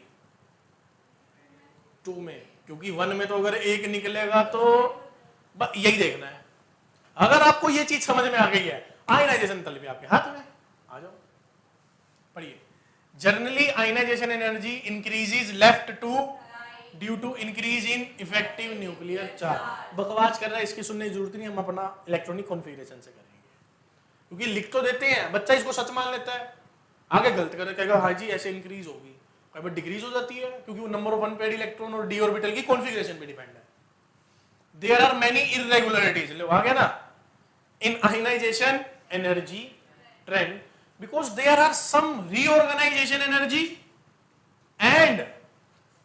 2 में, क्योंकि 1 में तो अगर एक निकलेगा तो यही देखना है। अगर आपको ये चीज समझ में आ गई है, आयनाइजेशन एंथैल्पी आपके हाथ में, आ जाओ पढ़िए। Generally ionisation energy increases left to due to increase in effective nuclear charge. बकवास कर रहा है, इसकी सुनने की जरूरत नहीं, हम अपना इलेक्ट्रॉनिक कॉन्फ़िगरेशन से करेंगे, क्योंकि लिख तो देते हैं, बच्चा इसको सच मान लेता है, आगे गलत कर कहेगा हाँ जी ऐसे इंक्रीज होगी, कभी डिक्रीज हो जाती है, क्योंकि वो नंबर ऑफ अनपेयर्ड इलेक्ट्रॉन और डी ऑर्बिटल की कॉन्फ़िगरेशन पे डिपेंड है। देयर आर मेनी इररेगुलरिटीज, लो आ गया ना, in ionization energy trend because there are some reorganization energy and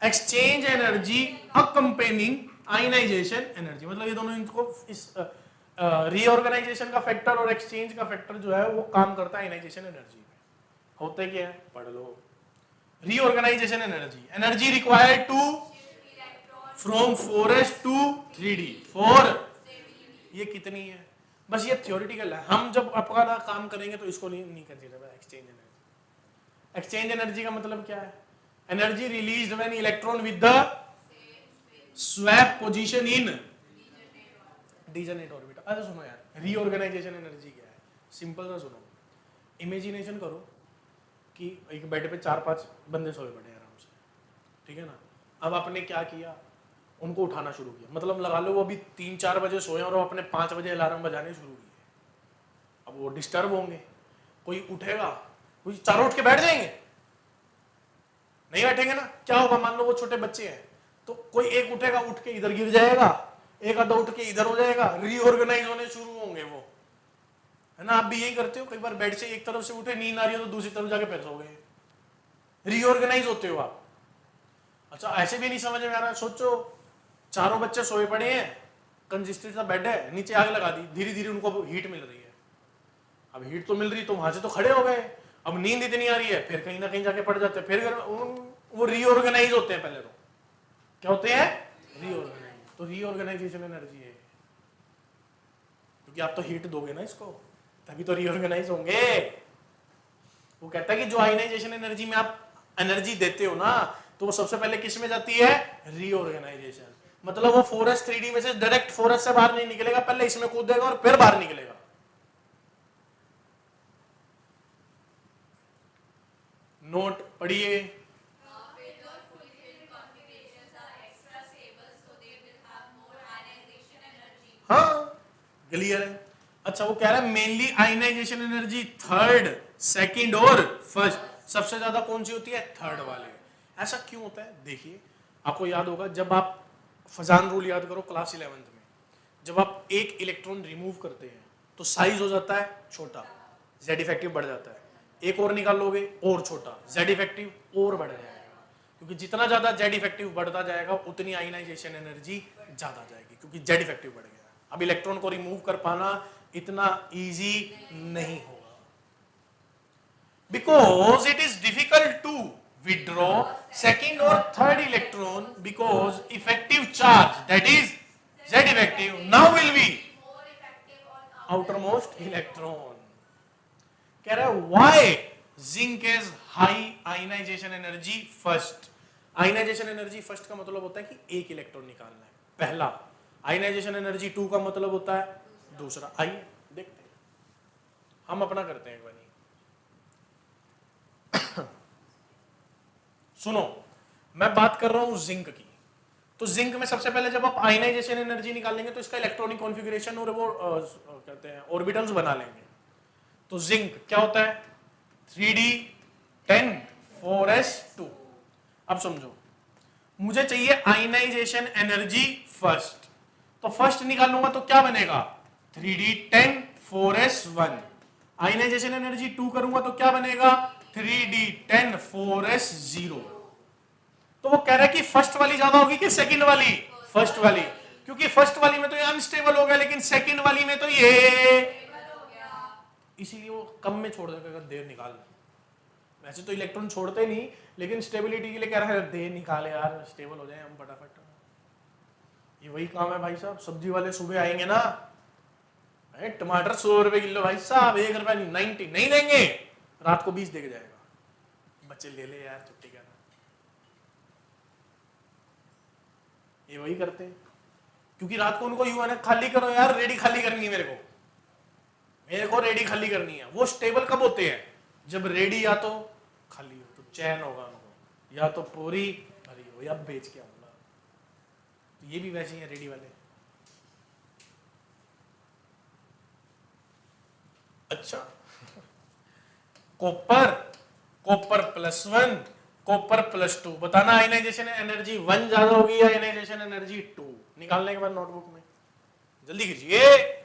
exchange energy accompanying ionization energy। मतलब ये दोनों इनको इस रीऑर्गेनाइजेशन का फैक्टर और एक्सचेंज का फैक्टर जो है वो काम करता है आयनाइजेशन एनर्जी में। होते क्या है पढ़ लो। Reorganization energy, energy required to from 4s to 3d, 4 ये कितनी है, बस ये थ्योरेटिकल है, हम जब अपना काम करेंगे तो इसको नहीं consider. Exchange energy, exchange energy का मतलब क्या है, energy released when electron with the swap position in degenerate orbital. अच्छा सुनो यार, रीऑर्गेनाइजेशन एनर्जी क्या है, सिंपल सा सुनो। इमेजिनेशन करो कि एक बेड पे 4-5 बंदे सोए पड़े आराम से, ठीक है ना, अब आपने क्या किया, उनको उठाना शुरू किया, मतलब लगा लो वो अभी 3-4 बजे सोए और वो अपने 5 बजे अलार्म बजाने शुरू किए। अब वो डिस्टर्ब होंगे, कोई उठेगा, कोई चारों उठ के बैठ जाएंगे, नहीं बैठेंगे ना, क्या होगा, मान लो वो छोटे बच्चे हैं तो कोई एक उठेगा, उठ के इधर गिर जाएगा, एक आधा उठ के इधर हो जाएगा, रीऑर्गेनाइज होने शुरू होंगे वो, है ना। आप भी यही करते हो, कई बार बेड से एक तरफ से उठे, नींद आ रही हो तो दूसरी तरफ जाके पैर सो गए, रीऑर्गेनाइज होते हो आप। अच्छा ऐसे भी नहीं समझ में आ रहा, सोचो चारों बच्चे सोए पड़े हैं, कंजेस्टेड सा बेड है, नीचे आग लगा दी, धीरे धीरे उनको हीट मिल रही है, अब हीट तो मिल रही तो वहां से तो खड़े हो गए, अब नींद इतनी आ रही है, फिर कहीं ना कहीं जाके पड़ जाते हैं, फिर वो रीऑर्गेनाइज होते हैं। पहले तो क्या होते हैं, रीऑर्गेनाइज। तो रीऑर्गेनाइजेशन एनर्जी है, क्योंकि आप तो हीट दोगे ना इसको, तभी तो रीऑर्गेनाइज होंगे। वो कहता है कि जो आयनाइजेशन एनर्जी में आप एनर्जी देते हो ना, तो वो सबसे पहले किस में जाती है, रीऑर्गेनाइजेशन। मतलब वो 4s 3d में से डायरेक्ट 4s से बाहर नहीं निकलेगा, पहले इसमें कूदेगा और फिर बाहर निकलेगा। नोट पढ़िए। हाँ क्लियर है। अच्छा वो कह रहा है mainly ionisation energy third, second और फर्स्ट, सबसे ज्यादा कौन सी होती है? थर्ड वाले। ऐसा क्यों होता है? देखिए आपको याद होगा, जब आप फजान रूल याद करो क्लास 11th में, जब आप एक इलेक्ट्रॉन रिमूव करते हैं तो साइज हो जाता है छोटा, जेड इफेक्टिव बढ़ जाता है, एक और निकाल लोगे और छोटा, जेड इफेक्टिव और बढ़ जाएगा, क्योंकि जितना ज्यादा जेड इफेक्टिव बढ़ता जाएगा उतनी आयनाइजेशन एनर्जी ज्यादा जाएगी, क्योंकि जेड इफेक्टिव बढ़ गया। अब इलेक्ट्रॉन को रिमूव कर पाना इतना इजी नहीं होगा, because it is difficult to withdraw second or third electron because effective charge, that is Z effective, now will be outermost electron. कह रहा है why zinc is high ionization energy first. Ionisation energy first का मतलब होता है कि एक इलेक्ट्रॉन निकालना है, पहला। आयनाइजेशन एनर्जी टू का मतलब होता है दूसरा। आइए देखते हैं, हम अपना करते हैं एक बार। सुनो, मैं बात कर रहा हूं जिंक की, तो जिंक में सबसे पहले जब आप आयनाइजेशन एनर्जी निकालेंगे तो इसका इलेक्ट्रॉनिक कॉन्फ़िगरेशन और वो कहते हैं ऑर्बिटल्स बना लेंगे। तो जिंक क्या होता है? 3d10 4s2। अब समझो, मुझे चाहिए आयनाइजेशन एनर्जी फर्स्ट, तो फर्स्ट निकालूंगा तो क्या बनेगा? 3d10 4s1। आयनाइजेशन एनर्जी 2 करूंगा तो क्या बनेगा? 3d10 4s0। तो वो कह रहा है कि फर्स्ट वाली ज्यादा होगी कि सेकंड वाली? फर्स्ट वाली, क्योंकि फर्स्ट वाली में तो ये अनस्टेबल हो गया, लेकिन सेकंड वाली में तो ये, इसीलिए वो कम में छोड़ देगा, देर निकाल। वैसे तो इलेक्ट्रॉन छोड़ते नहीं, लेकिन स्टेबिलिटी के लिए कह रहा है दे निकाले यार, स्टेबल हो जाए हम फटाफट। ये वही काम है भाई साहब, सब्जी वाले सुबह आएंगे ना, टमाटर 100 रुपए किलो भाई साहब, 1 रुपया 90 नहीं देंगे, रात को 20 दे के जाएगा, बच्चे ले ले यार छुट्टी का। ये वही करते हैं, क्योंकि रात को उनको यूं है ना, खाली करो यार, रेडी खाली करनी है मेरे को रेडी खाली करनी है। वो स्टेबल कब होते हैं? जब रेडी या तो खाली हो तो चैन होगा उनको, या तो पूरी भरी हो, या बेच के आऊंगा। तो ये भी वैसे ही है रेडी वाले। अच्छा कॉपर +1 कॉपर +2, बताना आयनाइजेशन एनर्जी 1 ज्यादा होगी या आयनाइजेशन एनर्जी 2? निकालने के बाद नोटबुक में जल्दी कीजिए।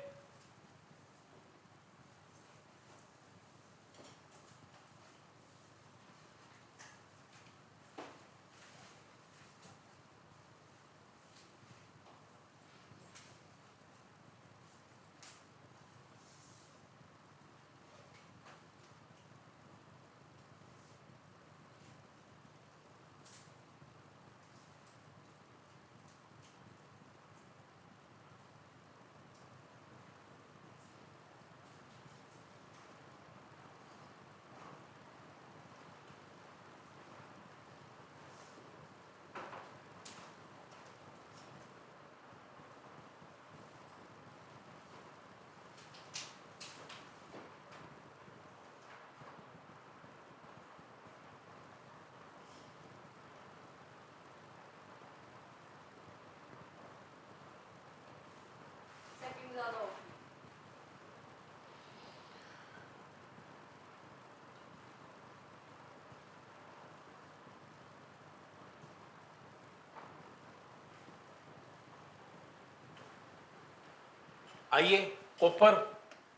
आइए कॉपर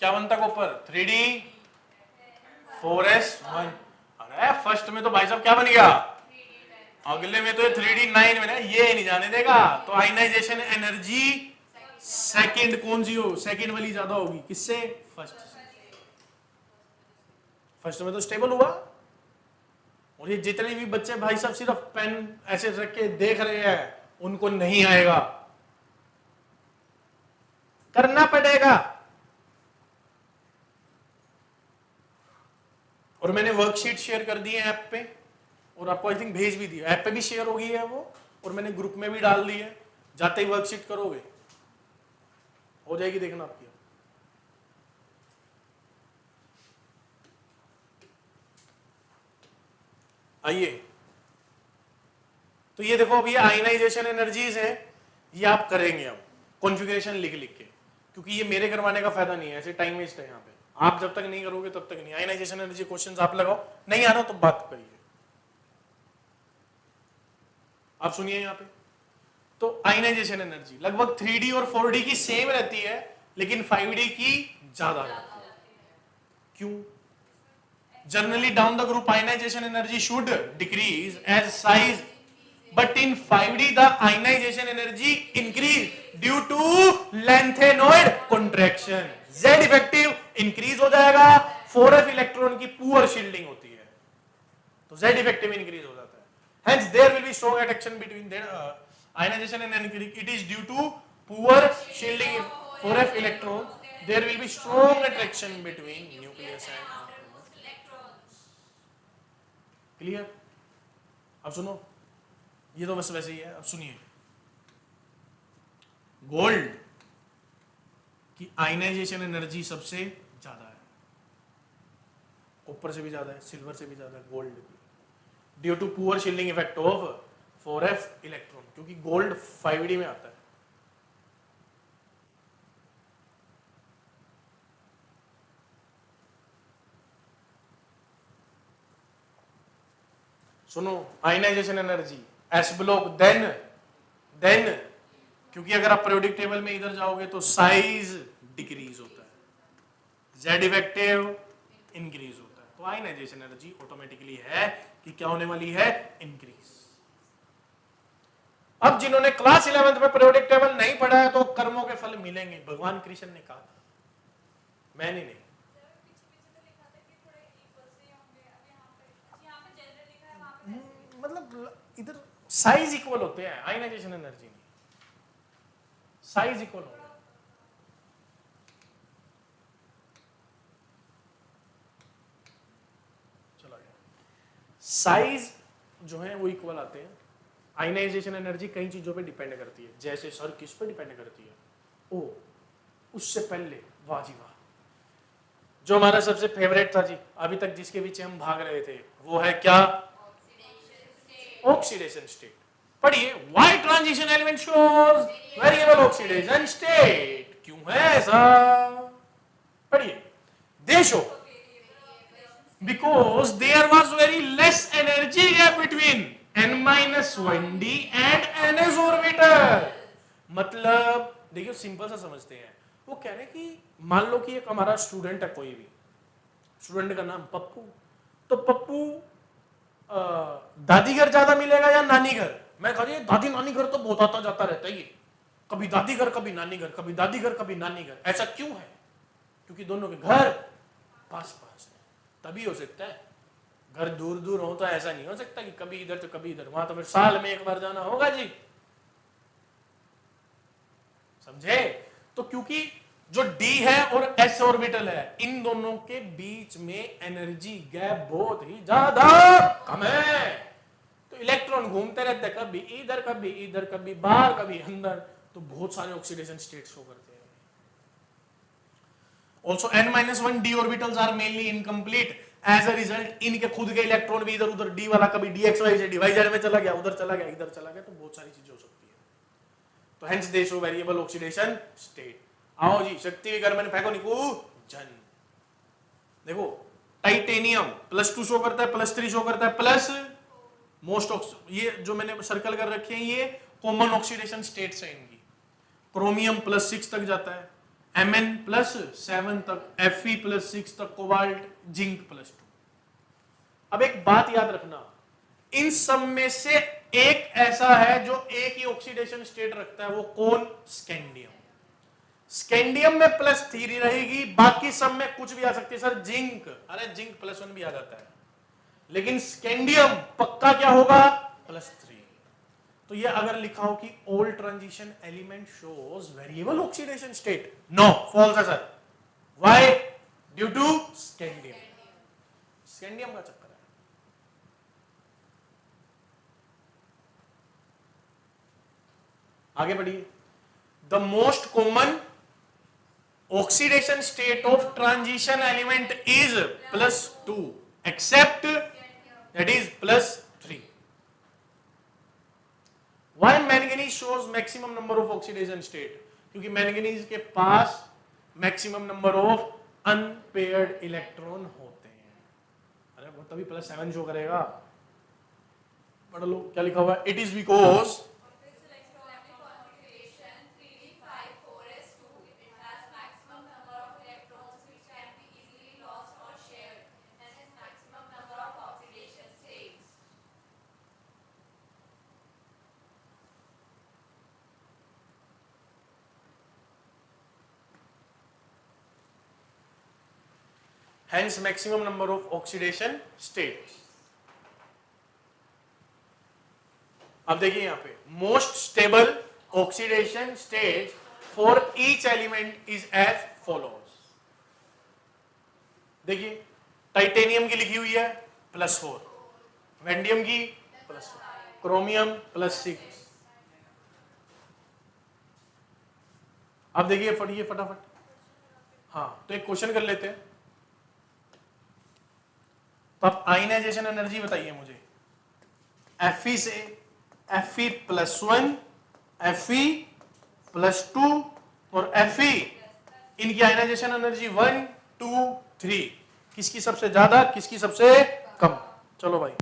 क्या बनता? Copper 3d4s1। अरे फर्स्ट में तो भाई साहब क्या बन गया? अगले में तो 3d9 में, ये नहीं जाने देगा। तो आयनाइजेशन एनर्जी सेकंड कौन सी हो? सेकंड वाली ज्यादा होगी, किससे? फर्स्ट से। फर्स्ट में तो स्टेबल हुआ। और ये जितने भी बच्चे भाई साहब सिर्फ पेन ऐसे रख के देख रहे हैं, उनको नहीं आएगा, करना पड़ेगा। और मैंने वर्कशीट शेयर कर दी है ऐप पे, और आपको आई थिंक भेज भी दिया, ऐप पे भी शेयर हो गई है वो, और मैंने ग्रुप में भी डाल दी है। जाते ही वर्कशीट करोगे हो जाएगी, देखना आपकी। आइए, तो ये देखो, अभी आयनाइजेशन एनर्जीज है, ये आप करेंगे अब कॉन्फ़िगरेशन लिख लिख के। क्योंकि ये मेरे करवाने का फायदा नहीं है, ऐसे टाइम वेस्ट है यहाँ पे। आप जब तक नहीं करोगे तब तक नहीं। आयनाइजेशन एनर्जी क्वेश्चंस आप लगाओ, नहीं आ रहा तो बात करिए। आप सुनिए यहाँ पे, तो आयनाइजेशन एनर्जी लगभग 3D और 4D की सेम रहती है, लेकिन 5D की ज्यादा रहती है। क्यों? Generally down the group ionisation energy should decrease as size, but in 5D the ionization energy increase due to lengthenoid contraction. Z effective increase हो जाएगा, 4f इलेक्ट्रॉन की पुअर शील्डिंग होती है, तो Z effective increase हो जाता है। Hence there will be strong attraction between the ionization and energy. It is due to poor shielding 4f electron. There will be strong attraction between nucleus and clear? अब सुनो, ये तो बस वैसे ही है। अब सुनिए, गोल्ड की आयनाइजेशन एनर्जी सबसे ज्यादा है, कॉपर से भी ज्यादा है, सिल्वर से भी ज्यादा है गोल्ड की, due to poor shielding effect of 4f electron, क्योंकि गोल्ड 5D में आता है। सुनो, ionisation energy S block then क्योंकि अगर आप पीरियोडिक टेबल में इधर जाओगे तो साइज डिक्रीज होता है, जेड इफेक्टिव इंक्रीज होता है, तो आयनाइजेशन एनर्जी ऑटोमेटिकली है कि क्या होने वाली है, इंक्रीज। अब जिन्होंने क्लास 11th में पीरियोडिक टेबल नहीं पढ़ा है तो कर्मों के फल मिलेंगे, भगवान कृष्ण ने कहा, मैंने नहीं। मतलब इधर साइज इक्वल होते हैं, आयनाइजेशन एनर्जी नहीं, साइज इक्वल होते हैं। चला गया, साइज जो है वो इक्वल आते हैं। आयनाइजेशन एनर्जी कई चीजों पे डिपेंड करती है, जैसे सर किस पे डिपेंड करती है, ओ उससे पहले वाह जी वाह, जो हमारा सबसे फेवरेट था जी अभी तक जिसके पीछे हम भाग रहे थे, वो है क्या, ऑक्सीडेशन स्टेट। पढ़िए, why transition element shows variable oxidation state, क्यों है ऐसा, पढ़िए, they show because there was very less energy gap between n-1d and ns orbital. मतलब देखिए सिंपल सा समझते हैं, वो कह रहे हैं कि मान लो कि एक हमारा स्टूडेंट है, कोई भी स्टूडेंट का नाम पप्पू, तो पप्पू दादी घर ज्यादा मिलेगा या नानी घर? मैं कह रही दादी नानी घर तो बहुत आता जाता रहता है, ये कभी दादी घर कभी नानी घर, कभी दादी घर कभी नानी घर। ऐसा क्यों है? क्योंकि दोनों के घर पास पास है, तभी हो सकता है। घर दूर दूर हो तो ऐसा नहीं हो सकता कि कभी इधर तो कभी इधर, वहां तो फिर साल में एक बार जाना होगा जी, समझे? तो क्योंकि जो d है और s ऑर्बिटल है, इन दोनों के बीच में एनर्जी गैप बहुत ही ज्यादा कम है, तो इलेक्ट्रॉन घूमते रहते, कभी इधर कभी इधर, कभी बाहर कभी अंदर, तो बहुत सारे ऑक्सीडेशन स्टेट शो करते हैं। Also n-1d orbitals are mainly incomplete, as a result इनके खुद के इलेक्ट्रॉन भी इधर उधर, d वाला कभी dxy से डिवाइजर में चला गया, उधर चला गया, इधर चला गया, तो बहुत सारी चीजें हो सकती है। तो hence they show variable oxidation state. आओ जी, शक्ति विकर मैंने फेंको निकू जन, देखो टाइटेनियम +2 शो करता है, +3 शो करता है, प्लस मोस्ट, ये जो मैंने सर्कल कर रखे हैं ये कॉमन ऑक्सीडेशन स्टेट्स हैं इनकी। क्रोमियम +6 तक जाता है, Mn +7 तक, Fe +6 तक, कोबाल्ट, जिंक +2। अब एक बात याद रखना, इन सब में से एक ऐसा है जो एक ही ऑक्सीडेशन स्टेट रखता है, वो कौन? स्कैंडियम। स्कैंडियम में +3 रहेगी, बाकी सब में कुछ भी आ सकती है। सर जिंक, अरे जिंक +1 भी आ जाता है, लेकिन स्कैंडियम पक्का क्या होगा? +3। तो ये अगर लिखा हो कि all transition element shows variable oxidation state, no, false है sir. Why? Due to scandium, scandium का चक्कर है। आगे बढ़िए, the most common oxidation state of transition element is +2 except that is +3. Why manganese shows maximum number of oxidation state? क्योंकि मैंगनीज के पास maximum number of unpaired electron होते हैं। अरे वो तभी +7 शो करेगा। पढ़ लो क्या लिखा हुआ है। It is because hence maximum number of oxidation states। अब देखिए यहां पे most stable oxidation state for each element is as follows. देखिए टाइटेनियम की लिखी हुई है +4, वेंडियम की +4, क्रोमियम +6। अब देखिए पढ़िए फटाफट। हाँ तो एक क्वेश्चन कर लेते हैं। तो आप आयनाइजेशन एनर्जी बताइए मुझे। Fe से Fe+1, Fe+2 और Fe, इनकी आयनाइजेशन एनर्जी 1, 2, 3, किसकी सबसे ज्यादा किसकी सबसे कम? चलो भाई।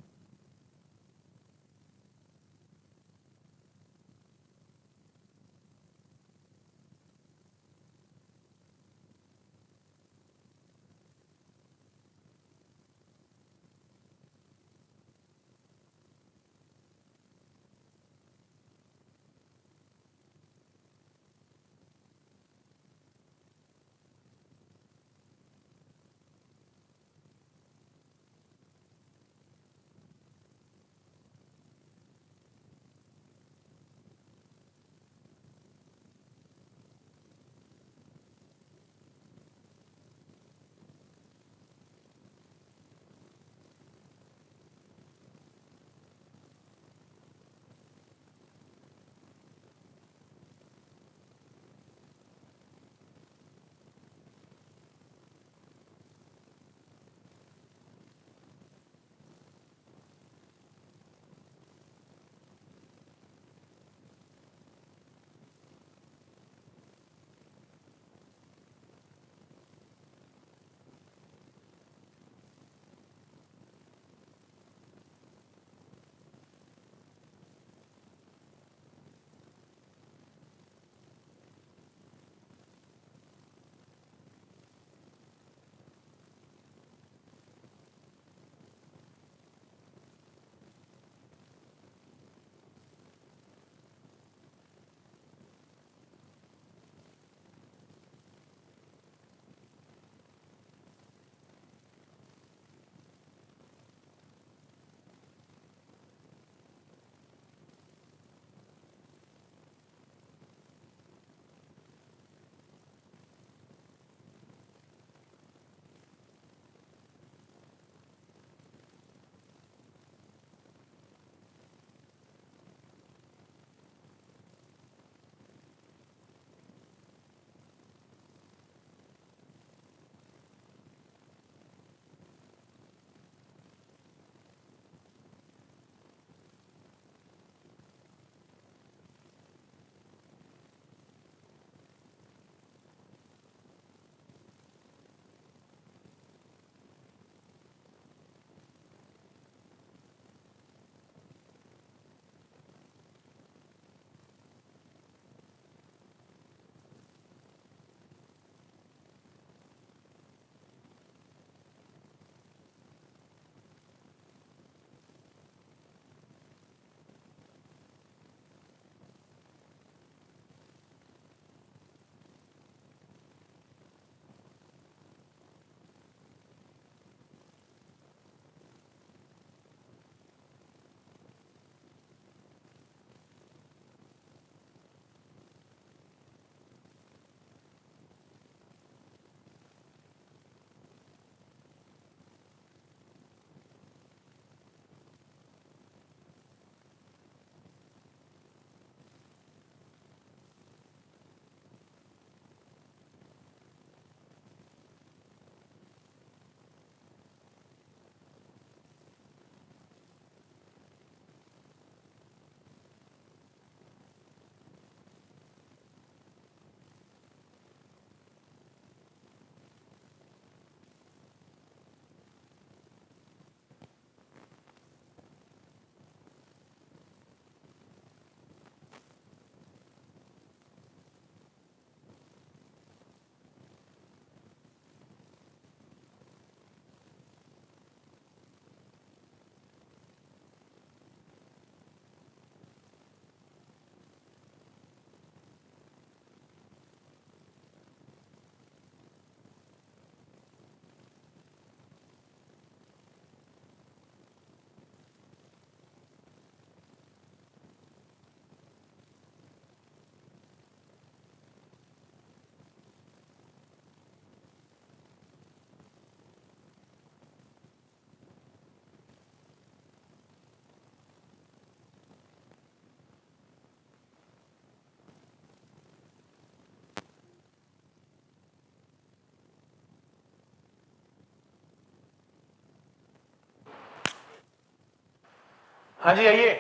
हाँ जी आइए,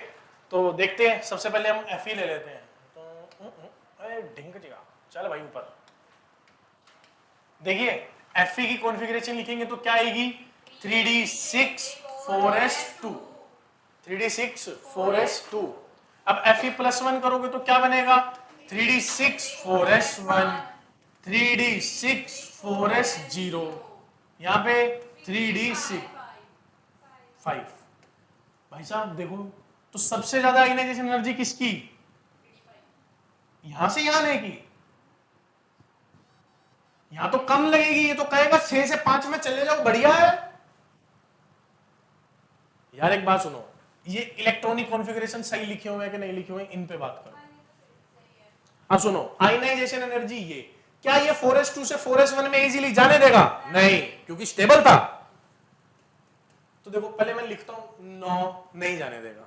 तो देखते हैं। सबसे पहले हम Fe ले लेते हैं। तो अरे ढिंक जिगा, चल भाई ऊपर। देखिए Fe की कॉन्फ़िगरेशन लिखेंगे तो क्या आएगी, 3d6 4s2, 3d6 4s2। अब Fe+1 करोगे तो क्या बनेगा, 3d6 4s1, 3d6 4s0, यहाँ पे 3d6 5। भाई साहब देखो, तो सबसे ज्यादा आयनाइजेशन एनर्जी किसकी, यहां से यहां आने की। यहां तो कम लगेगी, ये तो कहेगा 6 से 5 में चले जाओ, बढ़िया है। यार एक बात सुनो, ये इलेक्ट्रॉनिक कॉन्फ़िगरेशन सही लिखे हुए हैं कि नहीं लिखे हुए हैं, इन पे बात करो। अब सुनो, आयनाइजेशन एनर्जी ये क्या, ये 4s2 से 4s1 में इजीली जाने देगा, नहीं, क्योंकि स्टेबल था। तो देखो पहले मैं लिखता हूं, नो नहीं जाने देगा।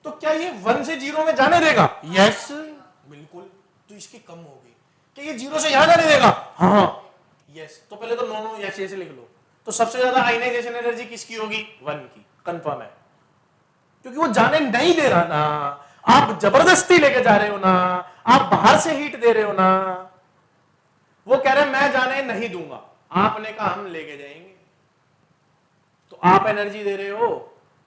तो क्या ये 1 से 0 में जाने देगा, यस बिल्कुल। तो इसकी कम होगी, क्या ये 0 से यहां जाने देगा, हाँ यस। तो पहले तो नो नो यस ऐसे लिख लो। तो सबसे ज्यादा आयनाइजेशन एनर्जी किसकी होगी, 1 की, कंफर्म है, क्योंकि वो जाने नहीं दे रहा ना, आप जबरदस्ती लेके जा रहे हो ना, आप बाहर से हीट दे रहे हो ना। वो कह रहे हैं मैं जाने नहीं दूंगा, आपने कहा हम लेके जाएंगे। तो आप एनर्जी दे रहे हो,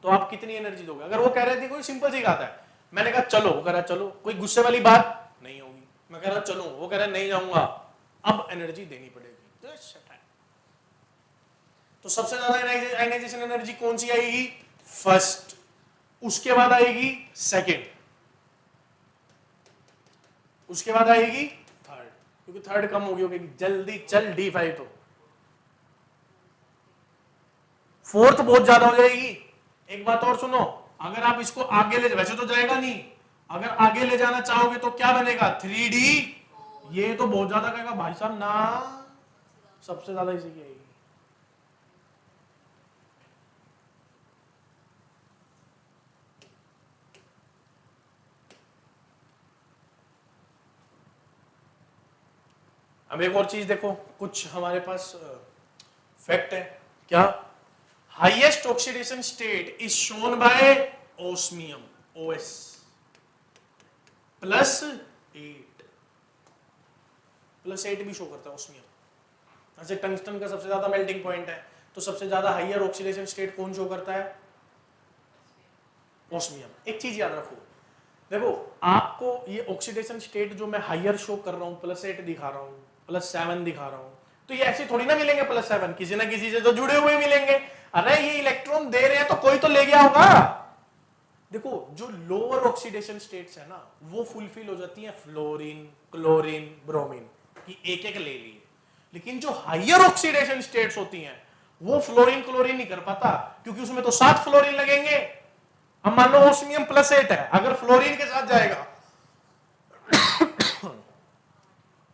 तो आप कितनी एनर्जी दोगे। अगर वो कह रहे थे, कोई सिंपल सी बात है, मैंने कहा चलो, वो कह रहा चलो, कोई गुस्से वाली बात नहीं होगी। मैं कह रहा चलो, वो कह रहा नहीं जाऊंगा, अब एनर्जी देनी पड़ेगी। तो सबसे ज्यादा आयनाइजेशन एनर्जी कौन सी आएगी, फर्स्ट, उसके बाद आएगी सेकंड, उसके बाद आएगी थर्ड, क्योंकि थर्ड कम होगी, जल्दी चल D5। तो फोर्थ बहुत ज्यादा हो जाएगी। एक बात और सुनो, अगर आप इसको आगे ले, वैसे तो जाएगा नहीं, अगर आगे ले जाना चाहोगे तो क्या बनेगा, 3D। ये तो बहुत ज्यादा कहेगा भाई साहब ना, सबसे ज्यादा इसी की आएगी। अब एक और चीज देखो, कुछ हमारे पास फैक्ट है। क्या, highest oxidation state is shown by osmium, OS +8, +8 भी शो करता है ओस्मियम। ऐसे टंगस्टन का सबसे ज्यादा मेल्टिंग पॉइंट है, तो सबसे ज्यादा हाईयर ऑक्सीडेशन स्टेट कौन शो करता है, ओस्मियम। एक चीज याद रखो, देखो आपको ये ऑक्सीडेशन स्टेट जो मैं हाईयर शो कर रहा हूं, +8 दिखा रहा हूं, +7 दिखा रहा हूं, तो ये ऐसे थोड़ी ना मिलेंगे +7, किसी ना किसी से तो जुड़े हुए मिलेंगे। अरे ये इलेक्ट्रॉन दे रहे हैं तो कोई तो ले गया होगा। देखो जो लोअर ऑक्सीडेशन स्टेट्स है ना, वो फुलफिल हो जाती हैं फ्लोरीन, क्लोरीन, ब्रोमीन की, एक एक ले लिए। लेकिन जो हाईयर ऑक्सीडेशन स्टेट्स होती हैं, वो फ्लोरीन क्लोरीन नहीं कर पाता, क्योंकि उसमें तो 7 फ्लोरीन लगेंगे। हम मान लो ओस्मियम +8 है, अगर फ्लोरीन के साथ जाएगा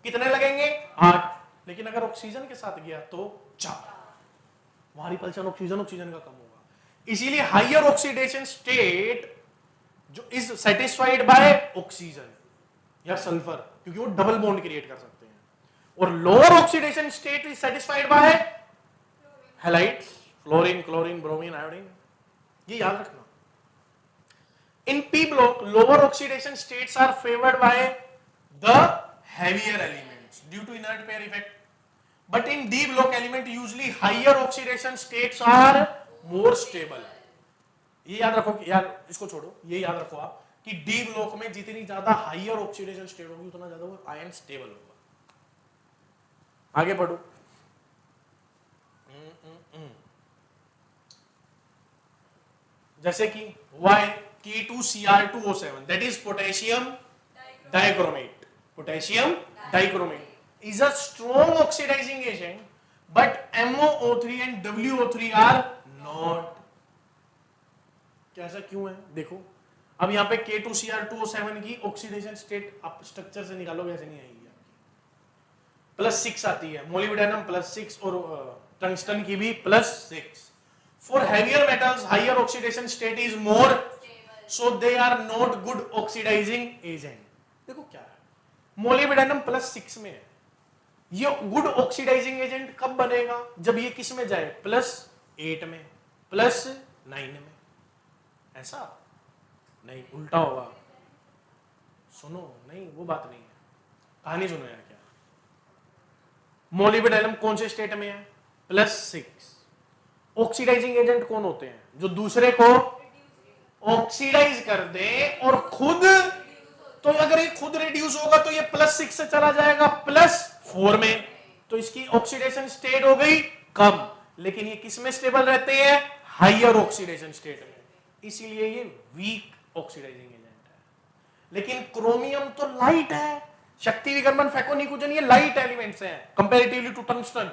कितने लगेंगे, 8। लेकिन अगर ऑक्सीजन के साथ गया तो 4। वहां रिपल्शन ऑक्सीजन ऑक्सीजन का कम होगा। इसीलिए हाइयर ऑक्सीडेशन स्टेट जो इज सेटिस्फाइड बाय ऑक्सीजन या सल्फर, क्योंकि वो डबल बॉन्ड क्रिएट कर सकते हैं, और lower oxidation state is satisfied by halides, fluorine, chlorine, bromine, iodine. ये याद रखना। In P block, lower oxidation states are favored by the heavier elements due to inert pair effect. But in D block element, usually higher oxidation states are more stable. ये याद रखो कि यार इसको छोड़ो, ये याद रखो आप कि D block में जितनी ज्यादा हाइयर ऑक्सीडेशन स्टेट होगी, उतना ज्यादा वो आयन स्टेबल होगा। आगे बढ़ो। जैसे कि Y K2Cr2O7, that is potassium dichromate. Potassium dichromate is a strong oxidizing agent, but MoO3 and WO3 are not. क्या ऐसा क्यों है, देखो अब यहाँ पे K2Cr2O7 की ऑक्सीडेशन स्टेट आप स्ट्रक्चर से निकालोगे, ऐसे नहीं आएगी आपकी। +6 आती है, मोलिब्डेनम +6 और टंगस्टन की भी +6। For heavier metals, higher oxidation state is more, so they are not good oxidizing agent. देखो क्या है, मोलिब्डेनम +6 में है, ये गुड ऑक्सीडाइजिंग एजेंट कब बनेगा, जब ये किस में जाए, +8 में, +9 में। ऐसा नहीं, उल्टा होगा। सुनो, नहीं वो बात नहीं है, कहानी सुनो यार। क्या मोलिब्डेनम कौन से स्टेट में है? +6। ऑक्सीडाइजिंग एजेंट कौन होते हैं? जो दूसरे को ऑक्सीडाइज कर दे और खुद, तो अगर ये खुद रिड्यूस होगा तो ये +6 से चला जाएगा +4 में, तो इसकी ऑक्सीडेशन स्टेट हो गई कम। लेकिन ये किस में स्टेबल रहते हैं? हाइयर ऑक्सीडेशन स्टेट में, इसीलिए ये वीक ऑक्सीडाइजिंग एजेंट है। लेकिन क्रोमियम तो लाइट है, शक्ति विकर्मन फैकोनिकुजन, ये लाइट एलिमेंट्स हैं कंपैरेटिवली टू टंगस्टन,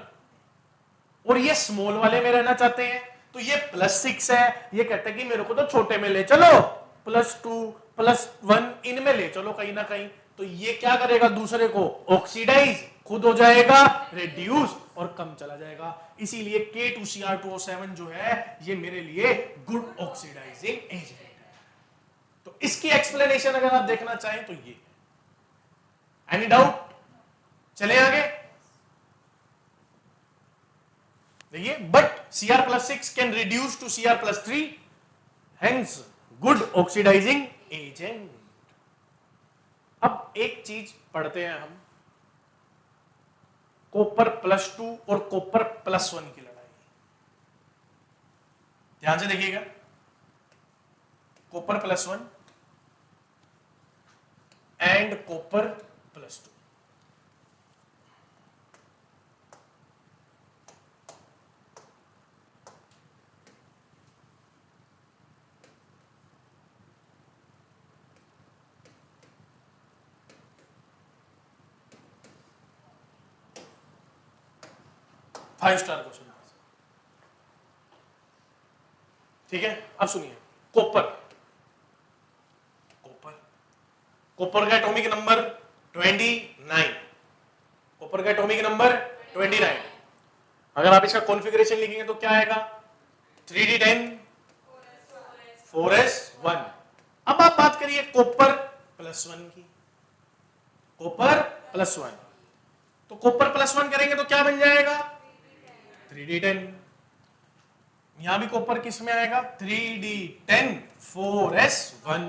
और ये स्मॉल वाले में रहना चाहते हैं, तो ये +6 है। ये कहते हैं कि मेरे को तो छोटे में ले चलो, +2 +1 इनमें ले चलो कहीं ना कहीं, तो ये क्या करेगा? दूसरे को ऑक्सीडाइज, खुद हो जाएगा रिड्यूस और कम चला जाएगा। इसीलिए K2Cr2O7 जो है ये मेरे लिए गुड ऑक्सीडाइजिंग एजेंट है। तो इसकी एक्सप्लेनेशन अगर आप देखना चाहें तो ये। Any doubt? चले आगे। देखिए, but Cr+6 can reduce to Cr+3, hence good oxidising agent. अब एक चीज पढ़ते हैं हम, कॉपर +2 और कॉपर +1 की लड़ाई। ध्यान से देखिएगा, copper +1 and copper +2। Five star question, ठीक है। अब सुनिए, कॉपर, कॉपर का एटॉमिक नंबर 29, कॉपर का एटॉमिक नंबर 29। अगर आप इसका कॉन्फ़िगरेशन लिखेंगे तो क्या आएगा? 3d10 4s1। अब आप बात करिए कॉपर +1 की, कॉपर +1, तो कॉपर +1 करेंगे तो क्या बन जाएगा? 3d10। यहां भी कॉपर किस में आएगा? 3d10 4s1।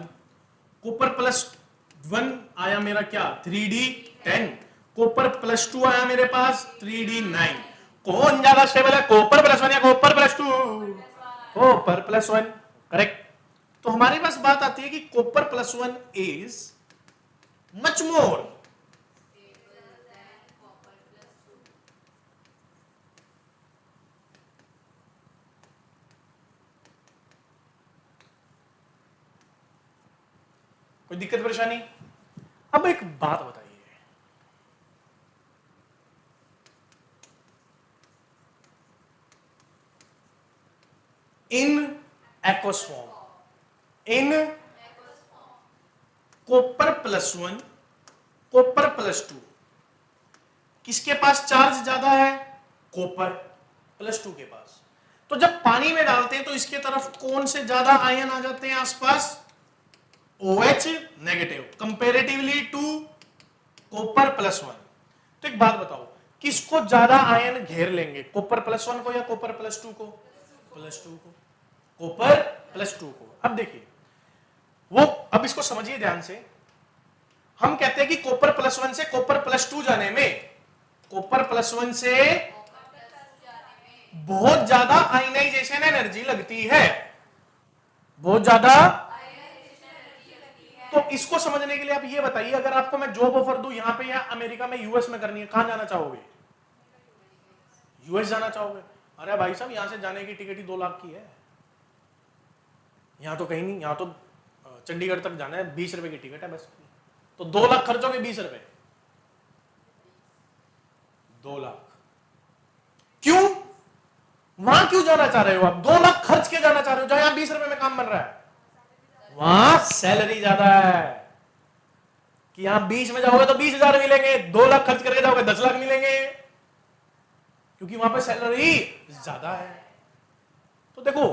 कॉपर +1 आया मेरा क्या? 3d10। कॉपर +2 आया मेरे पास 3d9। कौन ज्यादा स्टेबल है, कॉपर +1 या कॉपर +2? Copper +1, correct. तो हमारे पास बात आती है कि कॉपर +1 इज मच मोर, कोई दिक्कत परेशानी? अब एक बात बताइए, in aqueous form, in copper +1 copper +2, किसके पास चार्ज ज्यादा है? कॉपर +2 के पास। तो जब पानी में डालते हैं तो इसके तरफ कौन से ज्यादा आयन आ जाते हैं आसपास? OH negative comparatively to copper +1। तो एक बात बताओ, किसको ज्यादा आयन घेर लेंगे, कॉपर +1 को या कॉपर +2 को? +2 को, कॉपर +2 को। अब देखिए वो, अब इसको समझिए ध्यान से। हम कहते हैं कि कॉपर +1 से कॉपर +2 जाने में, कॉपर +1 से बहुत ज्यादा आयनाइजेशन एनर्जी लगती है, बहुत ज्यादा। तो इसको समझने के लिए आप ये बताइए, अगर आपको मैं जॉब ऑफर दूं यहां पे या अमेरिका में, यूएस में करनी है, कहां जाना चाहोगे? यूएस जाना चाहोगे? अरे भाई साहब, यहां से जाने की टिकट ही 2 लाख की है। यहां तो कहीं नहीं, यहां तो चंडीगढ़ तक जाना है, 20 रुपए की टिकट है बस। तो 2 लाख खर्चोगे 20 रुपए, 2 लाख। क्यों? वहां क्यों जाना चाह रहे हो आप? 2 लाख खर्च के जाना चाह रहे हो जहां यहां 20 रुपए में काम बन रहा है? वहां सैलरी ज्यादा है, कि यहां 20 में जाओगे तो 20,000 मिलेंगे, 2 लाख खर्च करके जाओगे 10 लाख मिलेंगे, क्योंकि वहां पे सैलरी ज्यादा है। तो देखो,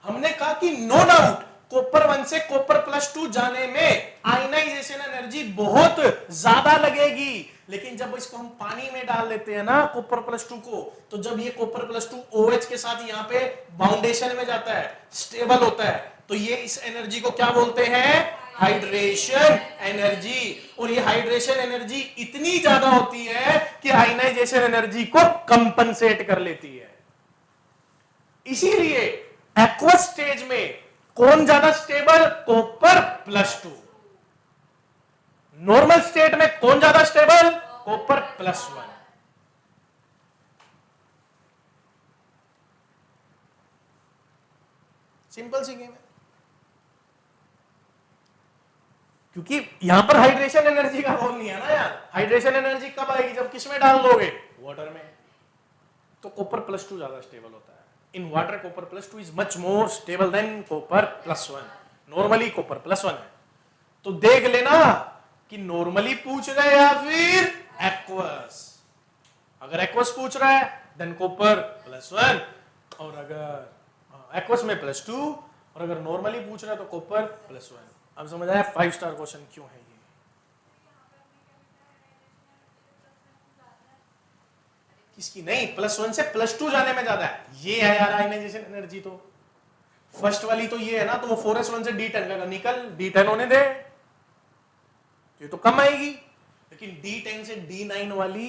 हमने कहा कि नो डाउट कॉपर 1 से कॉपर +2 जाने में आयनाइजेशन एनर्जी बहुत ज्यादा लगेगी, लेकिन जब इसको हम पानी में डाल देते हैं ना कॉपर +2 को, तो जब ये कॉपर +2 OH के साथ यहाँ पे बाउंडेशन में जाता है, स्टेबल होता है, तो ये इस एनर्जी को क्या बोलते हैं? Hydration energy. और ये हाइड्रेशन एनर्जी इतनी ज्यादा होती है कि आयनाइजेशन एनर्जी को कंपनसेट कर लेती है। इसीलिए एक्वस स्टेज में कौन ज्यादा स्टेबल? कॉपर +2। नॉर्मल स्टेट में कौन ज्यादा स्टेबल? कॉपर +1। सिंपल सी गेम है। क्योंकि यहां पर हाइड्रेशन एनर्जी का रोल नहीं है ना यार। हाइड्रेशन एनर्जी कब आएगी? जब किसमें डाल दोगे? वाटर में। तो कॉपर +2 ज्यादा स्टेबल होता है। In water copper +2 is much more stable than copper +1। Normally copper +1 है। तो देख लेना कि नॉर्मली पूछ रहा है या फिर एक्वस। अगर एक्वस पूछ रहा है देन कॉपर +1, और अगर एक्वस में +2, और अगर नॉर्मली पूछ रहा है तो कॉपर +1। अब समझ आया 5 स्टार क्वेश्चन क्यों है ये? किसकी? नहीं, +1 से +2 जाने में ज्यादा है। ये है यार आयनाइजेशन एनर्जी। तो फर्स्ट वाली तो ये है ना, तो वो 4s1 से D10 का निकल, D10 होने दे, ये तो कम आएगी। लेकिन D10 से D9 वाली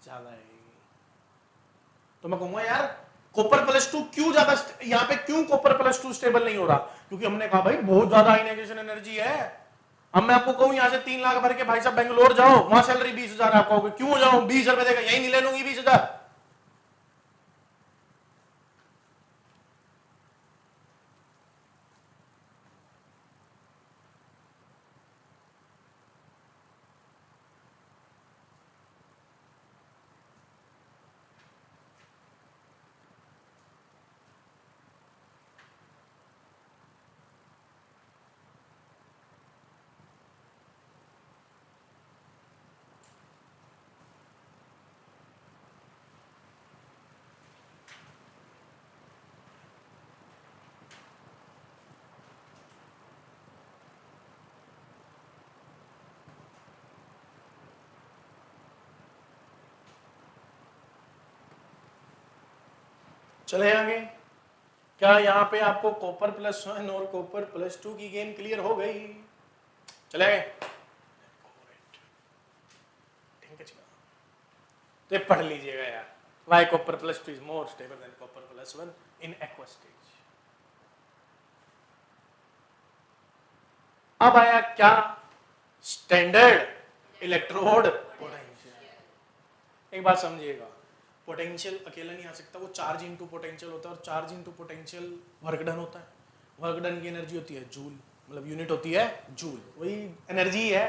ज्यादा आएगी। तो मैं कहूंगा यार कॉपर +2 क्यों ज्यादा, यहां पे क्यों कॉपर +2 स्टेबल नहीं हो रहा? क्योंकि हमने कहा भाई बहुत ज्यादा आयनाइजेशन एनर्जी है। अब मैं आपको कहूं यहां से 3 लाख भर के भाई साहब बेंगलोर जाओ, वहां सैलरी 20,000, आप कहोगे क्यों जाऊं, 20,000 रुपए देगा, यही नहीं ले लूंगी 20,000। चले आगे। क्या यहाँ पे आपको कॉपर +1 और कॉपर +2 की गेम क्लियर हो गई? चले आगे। तो ये पढ़ लीजिएगा यार, Y copper +2 is more stable than copper +1 in aqueous stage. अब आया क्या? Standard electrode potential. एक बात समझिएगा, पोटेंशियल अकेला नहीं आ सकता, वो चार्ज इनटू पोटेंशियल होता है, और charge into potential work done होता है। वर्क डन की एनर्जी होती है जूल, मतलब यूनिट होती है जूल, वही एनर्जी है।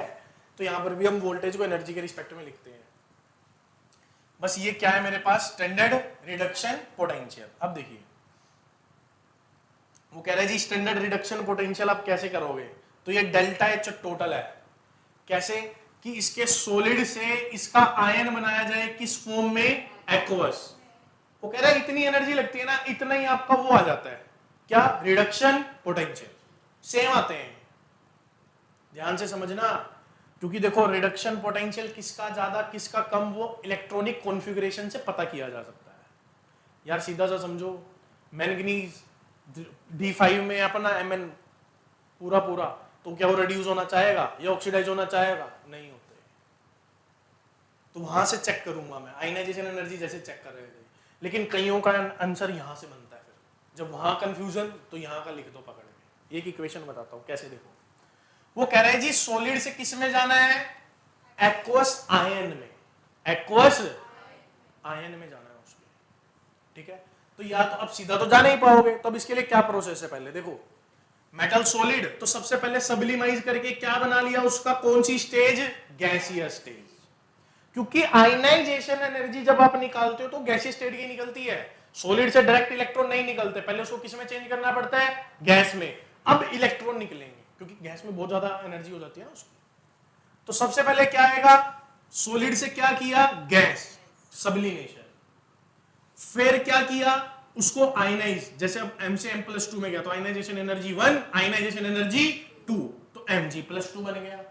तो यहां पर भी हम वोल्टेज को एनर्जी के रिस्पेक्ट में लिखते हैं। बस ये क्या है मेरे पास? Standard reduction potential. अब देखिए वो कह रहे हैं जी स्टैंडर्ड रिडक्शन पोटेंशियल आप कैसे करोगे? तो ये ΔH टोटल है। कैसे? कि इसके सॉलिड से इसका आयन बनाया जाए किस फॉर्म में? एक्वस। वो कह रहा है इतनी एनर्जी लगती है ना, इतना ही आपका वो आ जाता है, क्या? Reduction potential. सेम आते हैं, ध्यान से समझना। क्योंकि देखो रिडक्शन पोटेंशियल किसका ज्यादा किसका कम, वो इलेक्ट्रॉनिक कॉन्फ़िगरेशन से पता किया जा सकता है। यार सीधा सा समझो, मैंगनीज D5 में अपना Mn पूरा पूरा, तो क्या वो रिड्यूस होना चाहेगा या ऑक्सीडाइज होना चाहेगा? नहीं होते। तो वहां से चेक करूंगा मैं, आयनाइजेशन एनर्जी जैसे चेक कर रहे थे। लेकिन कईयों का आंसर यहां से बनता है, फिर जब वहां कंफ्यूजन तो यहां का लिख दो पकड़ के। एक इक्वेशन बताता हूं कैसे, देखो। वो कह रहे हैं जी सॉलिड से किस में जाना है? एक्वस आयन में। एक्वस आयन में जाना है उसमें, ठीक है। तो या तो अब सीधा तो जा नहीं पाओगे, तो अब इसके लिए क्या प्रोसेस है? पहले देखो, मेटल सॉलिड, तो सबसे पहले सब्लिमाइज करके क्या बना लिया उसका? कौन सी स्टेज? Gaseous stage. क्योंकि आयनाइजेशन एनर्जी जब आप निकालते हो तो गैसीय स्टेट की निकलती है, सॉलिड से डायरेक्ट इलेक्ट्रॉन नहीं निकलते, पहले उसको किस में चेंज करना पड़ता है? गैस में। अब इलेक्ट्रॉन निकलेंगे क्योंकि गैस में बहुत ज्यादा एनर्जी हो जाती है ना उसकी। तो सबसे पहले क्या आएगा? सॉलिड से क्या किया? Gas, sublimation. फिर क्या किया? उसको आयनाइज, जैसे अब M से M+2 में गया तो आयनाइजेशन एनर्जी 1, आयनाइजेशन एनर्जी 2, तो Mg+2 बन गया।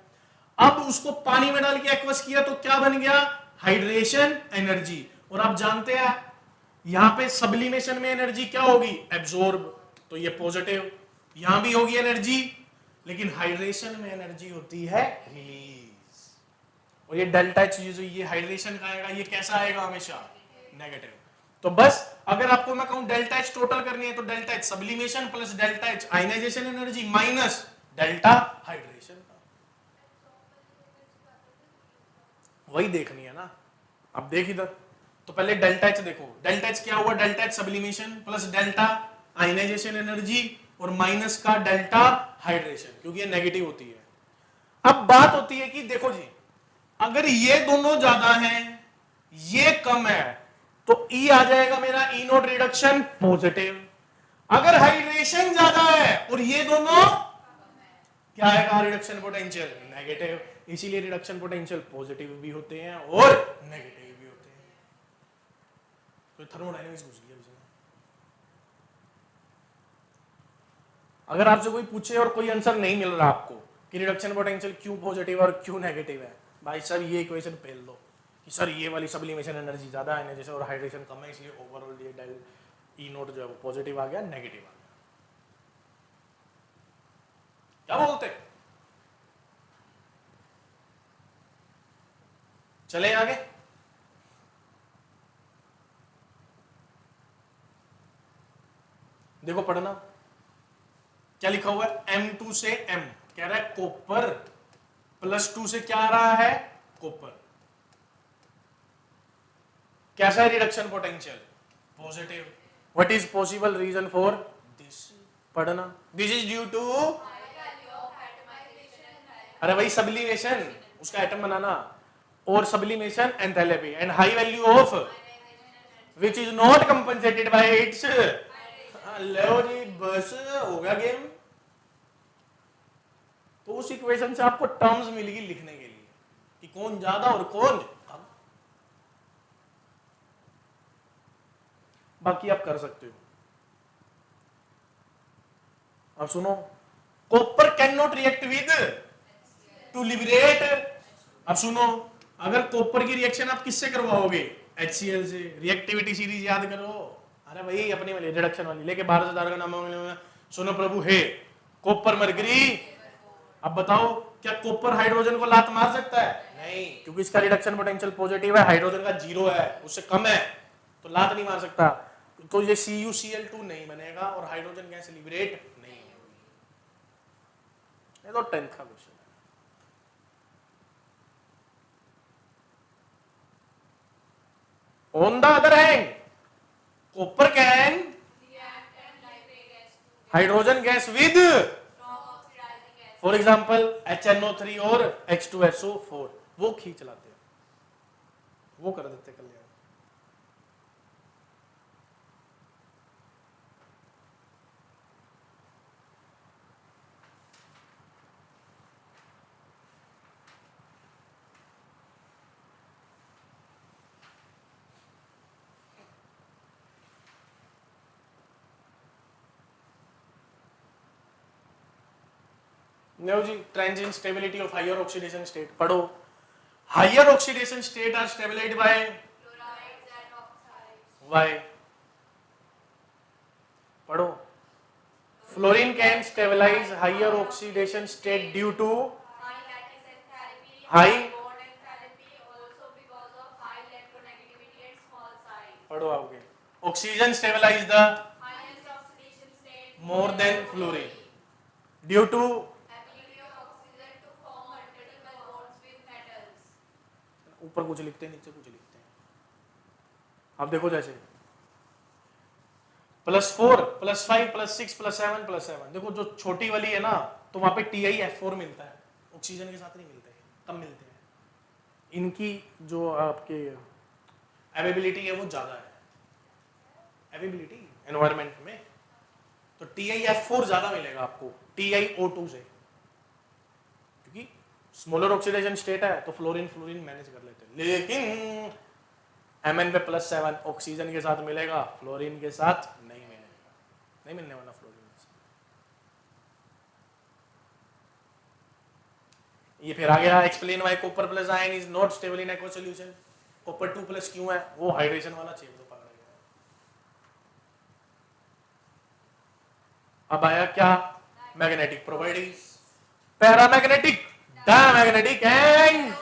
अब उसको पानी में डाल के एक्वस किया तो क्या बन गया? Hydration energy. और आप जानते हैं यहां पे सब्लिमेशन में एनर्जी क्या होगी? एब्जॉर्ब, तो ये पॉजिटिव, यहां भी होगी एनर्जी, लेकिन हाइड्रेशन में एनर्जी होती है रिलीज। और ये डेल्टा एच जो ये हाइड्रेशन का आएगा, ये कैसा आएगा हमेशा नेगेटिव। तो बस अगर आपको मैं कहूं डेल्टा एच टोटल करनी है तो delta H sublimation plus delta H ionisation energy minus delta hydration का, वही देखनी है ना। अब देख इधर, तो पहले डेल्टा एच देखो, डेल्टा एच क्या हुआ, delta H sublimation plus delta ionisation energy और माइनस का डेल्टा हाइड्रेशन, क्योंकि ये नेगेटिव होती है। अब बात होती है कि देखो जी, अगर ये दोनों ज्यादा हैं ये कम है तो E आ जाएगा मेरा E नोट रिडक्शन पॉजिटिव। अगर हाइड्रेशन ज्यादा है और ये दोनों क्या आएगा, रिडक्शन पोटेंशियल नेगेटिव। इसीलिए रिडक्शन पोटेंशियल पॉजिटिव भी होते हैं और नेगेटिव भी होते हैं। तो थर्मोडायनेमिक्स पूछ लिया इसमें। अगर आपसे कोई पूछे और कोई आंसर नहीं मिल रहा आपको कि रिडक्शन पोटेंशियल क्यों पॉजिटिव और क्यों नेगेटिव है, भाई सर ये इक्वेशन फेल दो कि सर ये वाली सब्लिमेशन एनर्जी ज्यादा है जैसे और हाइड्रेशन कम है, इसलिए ओवरऑल ये डेल ई नोट जो है वो पॉजिटिव आ गया, नेगेटिव आ गया। क्या बोलते, चले आगे। देखो पढ़ना क्या लिखा हुआ है, M2 से M कह रहा है कॉपर प्लस 2 से क्या आ रहा है, कॉपर। कैसा है reduction potential, positive. What is possible reason for this, पढ़ना। दिस इज ड्यू टू, अरे भाई सब्लिमेशन, उसका एटम बनाना, और sublimation enthalpy and high value of which is not compensated by its. लो जी बस हो गया गेम। तो उस इक्वेशन से आपको टर्म्स मिलेगी लिखने के लिए कि कौन ज्यादा और कौन कम। बाकी आप कर सकते हो। अब सुनो, copper can not react with two liberate. अब सुनो, अगर कॉपर की रिएक्शन आप किससे करवाओगे, HCl से। रिएक्टिविटी सीरीज याद करो, अरे भाई अपनी वाली रिडक्शन वाली लेके 12,000 का नाम। सुनो प्रभु हे, कॉपर मरकरी। अब बताओ क्या कॉपर हाइड्रोजन को लात मार सकता है, नहीं, क्योंकि इसका रिडक्शन पोटेंशियल पॉजिटिव है, हाइड्रोजन का 0 है, उससे कम है, तो लात नहीं मार सकता। तो ये CuCl2 नहीं बनेगा और हाइड्रोजन गैस लिबरेट नहीं होगी। ये तो 10th का क्वेश्चन है। On the other hand, copper can hydrogen gas with, for example, HNO3 और H2SO4, वो खींच लाते हैं, वो कर देते कल्याण। नो जी, transient stability of higher oxidation state पढ़ो। Higher oxidation state are stabilized by why, पढ़ो। Fluorine can stabilize higher oxidation state due to high, पढ़ो आओगे। Oxygen stabilize the more than fluorine due to, ऊपर कुछ लिखते हैं नीचे कुछ लिखते हैं। अब देखो जैसे +4 +5 +6 +7 +7, देखो जो छोटी वाली है ना तो वहां पे TiF4 मिलता है, ऑक्सीजन के साथ नहीं मिलता है, कम मिलते हैं। इनकी जो आपके अवेबिलिटी है वो ज्यादा है, अवेबिलिटी एनवायरमेंट में, तो TiF4 ज्यादा मिलेगा आपको TiO2 से, क्योंकि स्मॉलर ऑक्सीडेशन स्टेट है तो फ्लोरीन मैनेज कर लेते हैं। लेकिन Mn पे +7 ऑक्सीजन के साथ मिलेगा, फ्लोरीन के साथ नहीं मिलेगा, नहीं मिलने वाला फ्लोरीन के साथ। ये फिर आ गया explain why copper plus ion is not stable in aqua solution. Copper 2+ क्यों है, वो हाइड्रेशन वाला चेप तो पकड़ गया। अब आया क्या, magnetic properties, paramagnetic, diamagnetic and,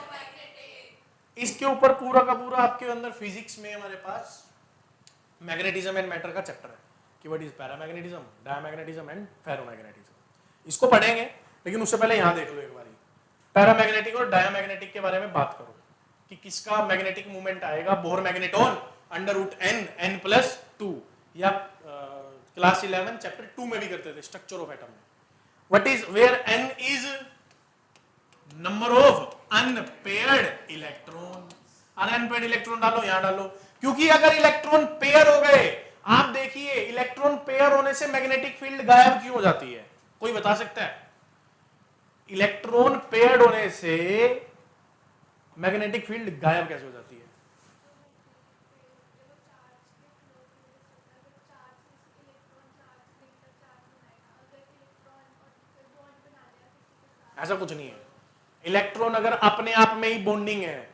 इसके ऊपर पूरा का पूरा आपके अंदर फिजिक्स में हमारे पास मैग्नेटिज्म एंड मैटर का चैप्टर है कि what is paramagnetism, diamagnetism and ferromagnetism. इसको पढ़ेंगे, लेकिन उससे पहले यहां देख लो एक बारी, पैरामैग्नेटिक और डायमैग्नेटिक के बारे में बात करो कि किसका मैग्नेटिक मूवमेंट आएगा, Bohr magneton under root n, n plus two, या क्लास 11 चैप्टर 2 में भी करते थे स्ट्रक्चर ऑफ एटम में। What is where n is number of unpaired electron, unpaired electron डालो, यहां डालो, क्योंकि अगर इलेक्ट्रॉन पेयर हो गए, आप देखिए इलेक्ट्रॉन पेयर होने से मैग्नेटिक फील्ड गायब क्यों हो जाती है, कोई बता सकता है? इलेक्ट्रॉन पेयर्ड होने से मैग्नेटिक फील्ड गायब कैसे हो जाती है? ऐसा कुछ नहीं है, इलेक्ट्रॉन अगर अपने आप में ही बॉन्डिंग है,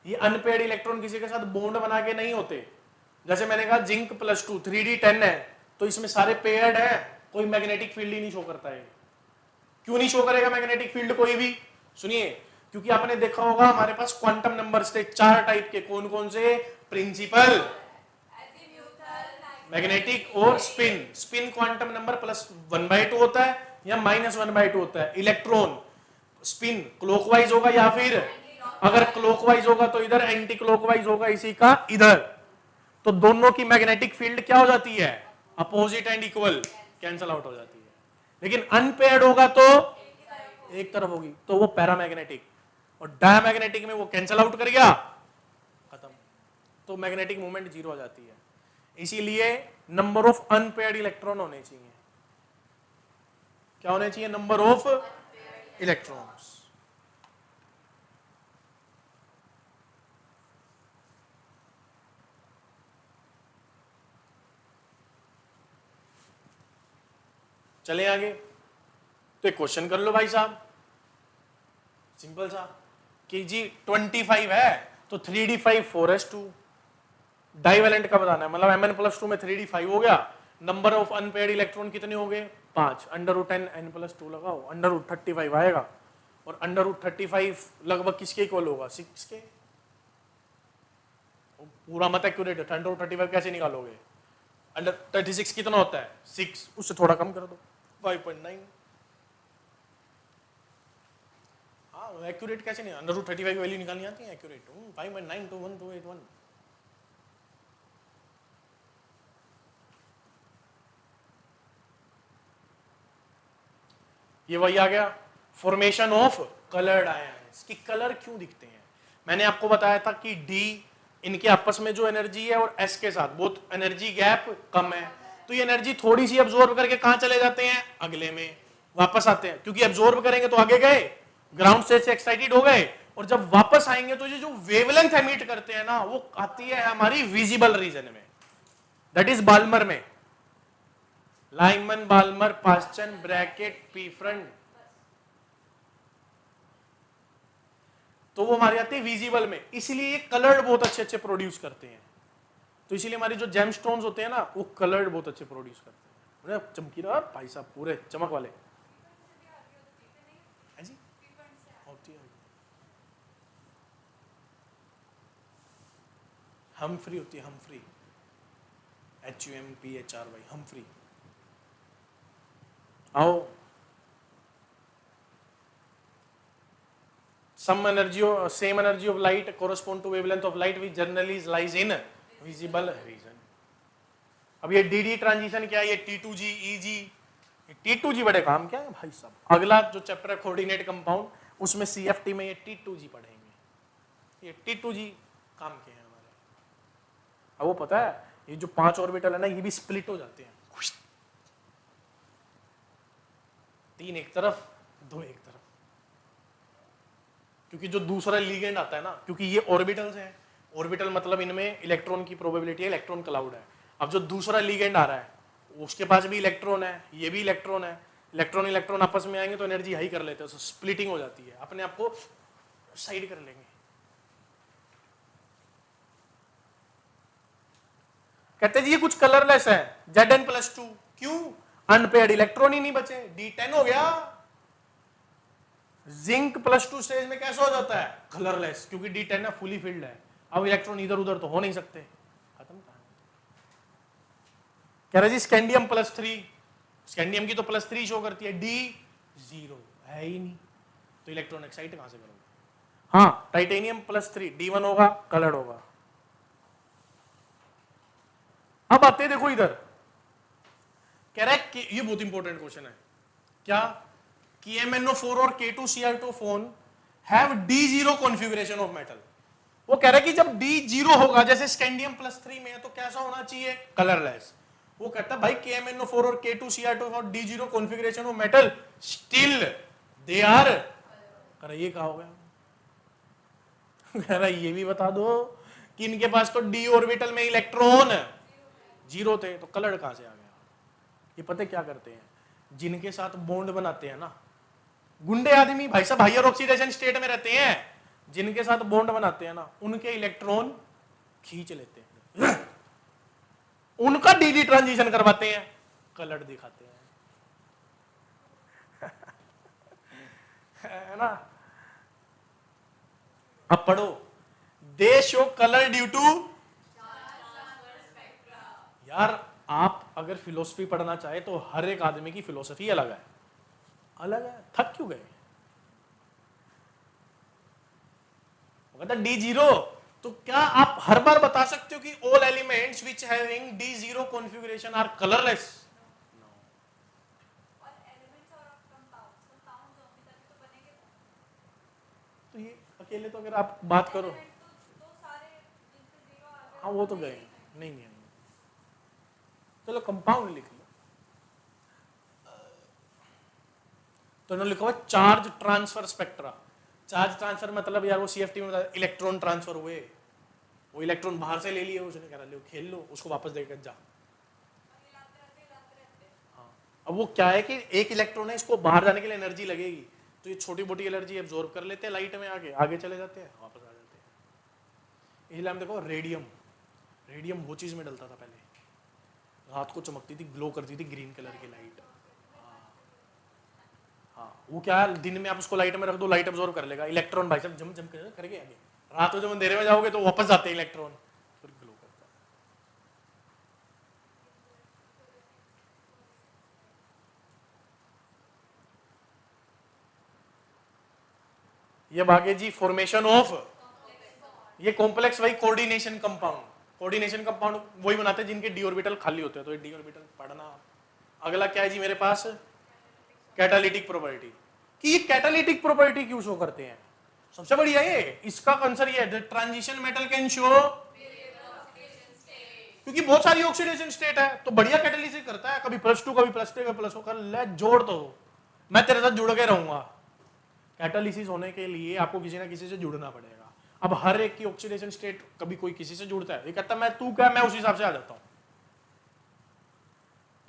ये अनपेयर्ड इलेक्ट्रॉन किसी के साथ बॉन्ड बना के नहीं होते। जैसे मैंने कहा जिंक +2 3d10 है, तो इसमें सारे पेयर्ड है, कोई मैग्नेटिक फील्ड ही नहीं शो करता है। क्यों नहीं शो करेगा मैग्नेटिक फील्ड कोई भी? सुनिए, क्योंकि आपने देखा होगा हमारे पास क्वांटम नंबर्स थे 4 टाइप के, कौन कौन से? प्रिंसिपल, मैग्नेटिक और स्पिन। स्पिन क्वांटम नंबर +1/2 होता है या -1/2 होता है। इलेक्ट्रॉन स्पिन क्लॉकवाइज होगा या फिर, अगर क्लॉकवाइज होगा तो इधर, एंटी क्लॉकवाइज होगा इसी का इधर, तो दोनों की मैग्नेटिक फील्ड क्या हो जाती है? Opposite and equal, cancel out हो जाती है। लेकिन अनपेयर्ड होगा तो एक तरफ होगी, तो वो पैरामैग्नेटिक, और डायमैग्नेटिक में वो कैंसल आउट कर गया, खत्म, तो मैग्नेटिक मूवमेंट 0 हो जाती है। इसीलिए नंबर ऑफ अनपेयर्ड इलेक्ट्रॉन होने चाहिए। क्या होने चाहिए? Number of electrons. चले आगे, तो एक क्वेश्चन कर लो भाई साहब, सिंपल सा, कि जी 25 है तो 3d5 4s2, डाइवेलेंट का बताना है, मतलब Mn+2 में 3d5 हो गया, नंबर ऑफ अनपेयर्ड इलेक्ट्रॉन कितने हो गए? 5, √10 n+2 लगाओ, √35 आएगा, और √35 लगभग किसके इक्वल होगा? 6 के। पूरा मत एक्यूरेट है, √35 कैसे निकालोगे? √36 कितना होता है? 6, उससे थोड़ा कम कर दो, 5.9। हाँ, एक्यूरेट कैसे नहीं, √35 की वैल्यू निकालनी आती है एक्यूरेट, 5.9 to 1281। ये वही आ गया, फॉर्मेशन ऑफ कलर्ड आयंस, कि कलर क्यों दिखते हैं। मैंने आपको बताया था कि डी, इनके आपस में जो एनर्जी है और एस के साथ बहुत एनर्जी गैप कम है, तो ये एनर्जी थोड़ी सी एब्जॉर्ब करके कहां चले जाते हैं? अगले में वापस आते हैं, क्योंकि एब्जॉर्ब करेंगे तो आगे गए, ग्राउंड स्टेट से एक्साइटेड हो गए, और जब वापस आएंगे तो ये जो वेवलेंथ एमिट करते हैं ना, वो आती है हमारी विजिबल रीजन में, दैट इज बाल्मर में, लाइमन, बाल्मर, पास्चन, ब्रैकेट, पीफ्रंट, तो वो हमारी आती है विजिबल में, इसलिए ये कलर्ड बहुत अच्छे अच्छे प्रोड्यूस करते हैं। तो इसीलिए हमारे जो जेमस्टोन्स होते हैं ना, वो कलर्ड बहुत अच्छे प्रोड्यूस करते हैं, चमकीला भाई साहब, पूरे चमक वाले। जी होती है, हमफ्री होती है, हमफ्री, HUMPHRY, हमफ्री। आओ, some energy, same energy of light correspond to wavelength of light which generally lies in visible region। अब ये DD ट्रांजिशन क्या है? ये T2G, EG, T2G बड़े काम क्या है भाई साहब। अगला जो चैप्टर है कोऑर्डिनेट कंपाउंड, उसमें CFT में ये T2G पढ़ेंगे। ये T2G काम के हैं हमारे। अब वो पता है, ये जो 5 ऑर्बिटल है ना, ये भी स्प्लिट हो जाते हैं, 3 एक तरफ, 2 एक तरफ, क्योंकि जो दूसरा लीगेंड आता है ना, क्योंकि ये ऑर्बिटल्स हैं, ऑर्बिटल मतलब इनमें इलेक्ट्रॉन की प्रोबेबिलिटी है, इलेक्ट्रॉन क्लाउड है। अब जो दूसरा लीगेंड आ रहा है, उसके पास भी इलेक्ट्रॉन है, ये भी इलेक्ट्रॉन है, इलेक्ट्रॉन इलेक्ट्रॉन आपस में आएंगे तो एनर्जी हाई कर लेते हैं, तो स्प्लिटिंग हो जाती है, अपने आप को साइड कर लेंगे। कहते जी ये कुछ कलरलेस है, Zn+2, क्यों? अनपेयर्ड इलेक्ट्रॉन ही नहीं बचे, D10 हो गया। जिंक +2 स्टेज में कैसे हो जाता है? कलरलेस, क्योंकि D10 ना फुली फिल्ड है। अब इलेक्ट्रॉन इधर उधर तो हो नहीं सकते, खत्म कहानी। कह रहे जी स्कैंडियम +3, स्कैंडियम की तो +3 शो करती है, D0 है ही नहीं, तो इलेक्ट्रॉन एक्साइट कहां से करोगे? हाँ, टाइटेनियम +3 D1 होगा, कलर्ड होगा। अब आते देखो इधर, कह रहा है कि ये बहुत इंपॉर्टेंट क्वेश्चन है, क्या कि MnO4 और K2Cr2 phone have D0 configuration of metal. वो कह रहा है कि जब D0 होगा, जैसे स्कैंडियम +3 में है, तो कैसा होना चाहिए? कलरलेस। वो कहता है भाई KMnO4 और K2Cr2 और D0 configuration of metal still they are, कह रहा ये कहा हो गया? कह रहा ये भी बता दो कि इनके पास तो D ऑर्बिटल में इलेक्ट्रॉन 0 थे, तो कलर कहां से आ गया? ये पता क्या करते हैं, जिनके साथ बॉन्ड बनाते हैं ना, गुंडे आदमी भाई साहब हायर ऑक्सीडेशन स्टेट में रहते हैं, जिनके साथ बॉन्ड बनाते हैं ना, उनके इलेक्ट्रॉन खींच लेते हैं, उनका डी ट्रांजिशन करवाते हैं, कलर दिखाते हैं। है ना? अब पढ़ो, they show colour due to, यार आप अगर फिलोसफी पढ़ना चाहे तो हर एक आदमी की फिलोसफी अलग है, अलग है, थक क्यों गए? कहता D0, तो क्या आप हर बार बता सकते हो कि all elements which having D0 configuration are colourless? तो ये अकेले तो अगर आप बात करो, हाँ वो तो गए, नहीं, चलो कंपाउंड लिख लो। तो इन्होंने लिखा हुआ charge transfer spectra. Charge transfer मतलब यार वो CFT में इलेक्ट्रॉन ट्रांसफर हुए, वो इलेक्ट्रॉन बाहर से ले लिए, उसने कहा लो खेल लो, उसको वापस देकर जा। हाँ, अब वो क्या है कि एक इलेक्ट्रॉन है, इसको बाहर जाने के लिए एनर्जी लगेगी, तो ये छोटी मोटी एनर्जी एब्जॉर्ब कर लेते हैं लाइट में, आगे चले जाते हैं, वापस आ जाते हैं। इसलिए हम देखो रेडियम, रेडियम वो चीज में डलता था पहले, रात को चमकती थी, ग्लो करती थी, ग्रीन कलर की लाइट। हाँ, वो क्या है, दिन में आप उसको लाइट में रख दो, लाइट अब्जॉर्ब कर लेगा, इलेक्ट्रॉन भाई साहब जम जम करके आगे, रात को जब अंधेरे में जाओगे तो वापस जाते हैं इलेक्ट्रॉन, फिर ग्लो करता है। ये आगे जी फॉर्मेशन ऑफ, ये कॉम्प्लेक्स वही कोऑर्डिनेशन कंपाउंड, कोऑर्डिनेशन कंपाउंड वही बनाते हैं जिनके डी ऑर्बिटल खाली होते हैं, तो ये डी ऑर्बिटल पढ़ना। अगला क्या है जी मेरे पास, कैटालिटिक प्रॉपर्टी, कि ये कैटालिटिक प्रॉपर्टी क्यों शो करते हैं? सबसे बढ़िया ये इसका आंसर ये है, ट्रांजिशन मेटल कैन शो, क्योंकि बहुत सारी ऑक्सीडेशन स्टेट है, तो बढ़िया कैटालिसिस करता है, कभी +2 कभी +3 कभी +4 कर ले, जोड़ तो मैं तेरे साथ जुड़ के रहूंगा। कैटालिसिस होने के लिए आपको किसी ना किसी से जुड़ना पड़ेगा। अब हर एक की ऑक्सीडेशन स्टेट कभी कोई किसी से जुड़ता है, ये कहता है मैं तू क्या, मैं उस हिसाब से आ जाता हूं।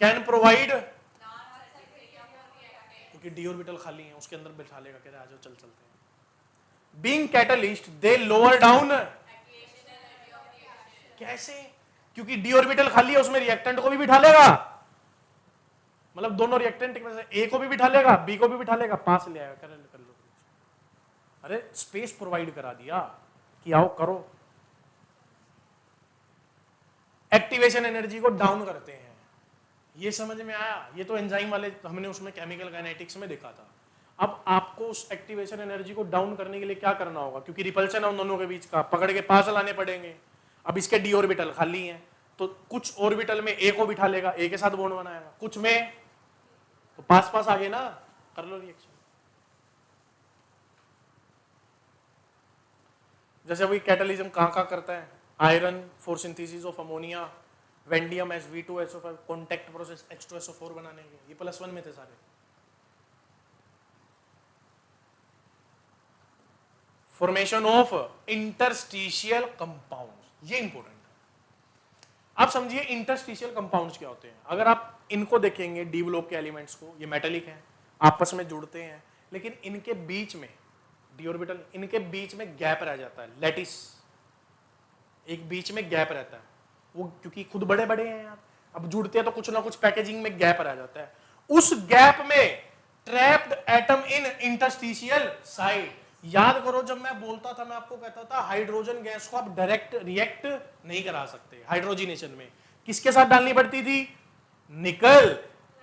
कैन प्रोवाइड, क्योंकि डी ऑर्बिटल खाली है, उसके अंदर बैठा लेगा, कह रहा है आ जाओ चल चलते हैं। बीइंग कैटलिस्ट दे लोअर डाउन, कैसे? क्योंकि डी ऑर्बिटल खाली है, उसमें रिएक्टेंट को भी बिठा लेगा, मतलब दोनों रिएक्टेंट में से ए को भी बिठा लेगा, बी को भी बिठा लेगा, पास ले आएगा, कर लो। अरे स्पेस प्रोवाइड करा दिया कि आओ करो। एक्टिवेशन एनर्जी को डाउन करते हैं, ये समझ में आया? ये तो एंजाइम वाले हमने उसमें केमिकल काइनेटिक्स में देखा था। अब आपको उस एक्टिवेशन एनर्जी को डाउन करने के लिए क्या करना होगा, क्योंकि रिपल्शन है उन दोनों के बीच का, पकड़ के पास लाने पड़ेंगे। अब इसके डी ऑर्बिटल खाली हैं, तो कुछ ऑर्बिटल में ए को बिठा लेगा, ए के साथ बॉन्ड बनाएगा, कुछ में तो पास पास आगे ना, कर लो रिएक्शन। जैसे वही कैटलिज्म कहाँ करता है, iron for synthesis of ammonia, vanadium Sv2SO5 contact process H2SO4 बनाने के, ये +1 में थे सारे। फॉर्मेशन ऑफ इंटरस्टिशियल कंपाउंड्स, ये इंपॉर्टेंट है। आप समझिए इंटरस्टिशियल कंपाउंड्स क्या होते हैं। अगर आप इनको देखेंगे डी ब्लॉक के एलिमेंट्स को, ये मेटेलिक हैं, आपस में जुड़ते हैं, लेकिन इनके बीच में डी ऑर्बिटल, इनके बीच में गैप रह जाता है, लैटिस, एक बीच में गैप रहता है, वो क्योंकि खुद बड़े बड़े हैं यार। अब जुड़ते हैं तो कुछ ना कुछ पैकेजिंग में गैप रह जाता है, उस गैप में trapped atom in interstitial side. याद करो जब मैं बोलता था, मैं आपको कहता था हाइड्रोजन गैस को आप डायरेक्ट रिएक्ट नहीं करा सकते हाइड्रोजनेशन में, किसके साथ डालनी पड़ती थी, निकल,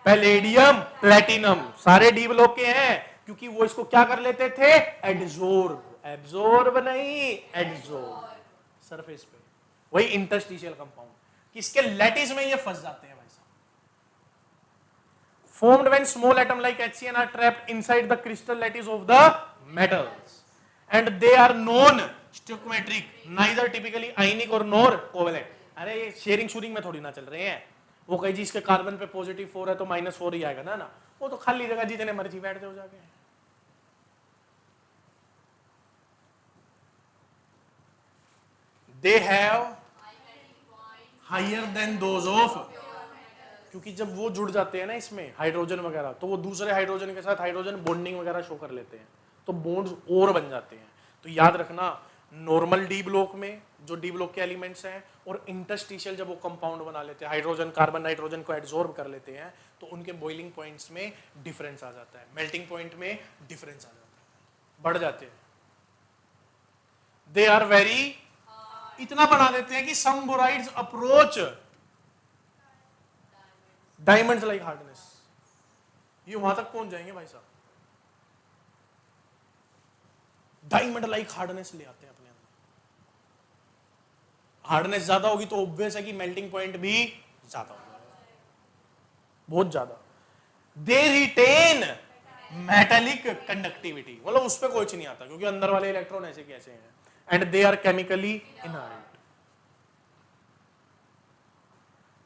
पैलेडियम, प्लेटिनम, सारे डी ब्लॉक के हैं, क्योंकि वो इसको क्या कर लेते थे, एडजोर्ब, एब्जॉर्ब नहीं एडजोर्ब, सरफेस पे, वही इंटरस्टिशियल कंपाउंड, किसके लैटिस में ये फंस जाते हैं भाई साहब। formed when small atom like HCN are trapped inside the crystal lattice of the metals and they are non stoichiometric, neither typically ionic or nor covalent। अरे ये शेयरिंग शूरिंग में थोड़ी ना चल रहे हैं, वो कहीं जी इसके कार्बन पे पॉजिटिव 4 है तो -4 ही आएगा ना, वो तो खाली जगह जितने मर्जी बैठते हो जाके। They have higher than those of, क्योंकि जब वो जुड़ जाते हैं ना इसमें हाइड्रोजन वगैरह, तो वो दूसरे हाइड्रोजन के साथ हाइड्रोजन बॉन्डिंग वगैरह शो कर लेते हैं, तो बॉन्ड्स और बन जाते हैं। तो याद रखना नॉर्मल डी ब्लॉक में जो डी ब्लॉक के एलिमेंट्स हैं और इंटरस्टिशियल जब वो कंपाउंड बना लेते हैं, हाइड्रोजन कार्बन नाइट्रोजन को एब्जॉर्ब कर लेते हैं, तो उनके बॉइलिंग पॉइंट्स में डिफरेंस आ जाता है, मेल्टिंग पॉइंट में डिफरेंस आ जाता है, बढ़ जाते हैं। दे आर वेरी, इतना बना देते हैं कि some borides approach diamonds like hardness, ये वहां तक पहुंच जाएंगे भाई साहब, डायमंड लाइक हार्डनेस ले आते हैं अपने अंदर। हार्डनेस ज्यादा होगी तो ऑब्वियस है कि मेल्टिंग पॉइंट भी ज्यादा होगा, बहुत ज्यादा। दे रिटेन मेटेलिक कंडक्टिविटी, मतलब उस पर कुछ नहीं आता क्योंकि अंदर वाले इलेक्ट्रॉन ऐसे कैसे हैं, and they are chemically inert.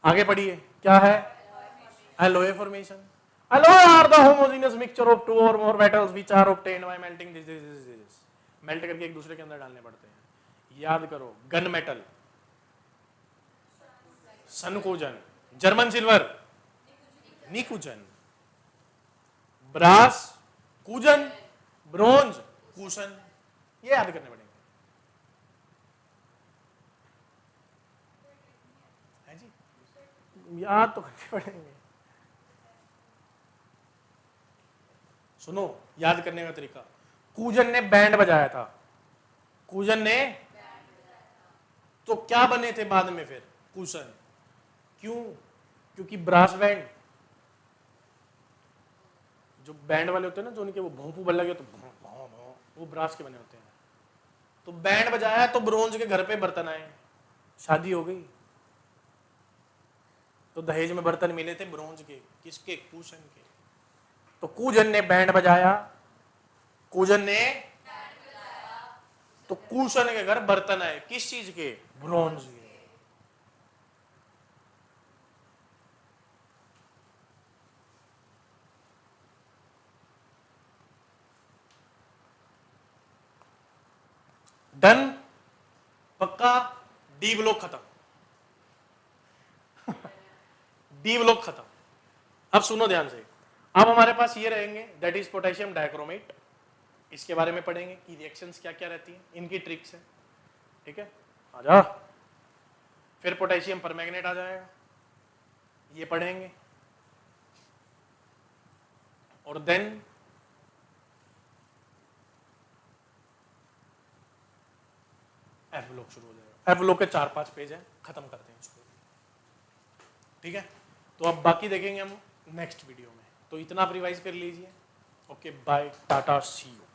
आगे पढ़िए क्या है, alloy formation। Alloy are the homogeneous mixture of two or more metals which are obtained by melting this। Melt करके एक दूसरे के अंदर डालने पड़ते हैं। याद करो, गन मेटल सनकुजन, जर्मन सिल्वर निकुजन, ब्रास कुजन, ब्रोंज कुशन, ये याद करने पड़ेंगे, है जी, याद तो करने पड़ेंगे। सुनो याद करने का तरीका, कूजन ने बैंड बजाया था, कूजन ने, तो क्या बने थे बाद में फिर, कुशन, क्यों, क्योंकि ब्रास बैंड, जो बैंड वाले होते हैं ना, जो उनके वो भोंपू बल लगे तो वो ब्रास के बने होते हैं, तो बैंड बजाया तो ब्रोंज के घर पे बर्तन आए, शादी हो गई, तो दहेज में बर्तन मिले थे ब्रोंज के, किसके, कुशन के, तो कूजन ने बैंड बजाया, कूजन ने, तो कुशन के घर बर्तन आए, किस चीज के, ब्रोंज के। डन, पक्का, डी ब्लॉक खत्म, डी ब्लॉक खत्म। अब सुनो ध्यान से, अब हमारे पास ये रहेंगे, दैट इज पोटेशियम डाइक्रोमेट, इसके बारे में पढ़ेंगे कि रिएक्शंस क्या क्या रहती हैं, इनकी ट्रिक्स है, ठीक है, आ जा। फिर पोटेशियम परमैंगनेट आ जाएगा, ये पढ़ेंगे, और देन एफ ब्लॉक शुरू हो जाएगा। एफ ब्लॉक के 4-5 पेज हैं, खत्म करते हैं इसको, ठीक है। तो अब बाकी देखेंगे हम नेक्स्ट वीडियो में, तो इतना आप रिवाइज कर लीजिए। ओके बाय, टाटा, सी यू।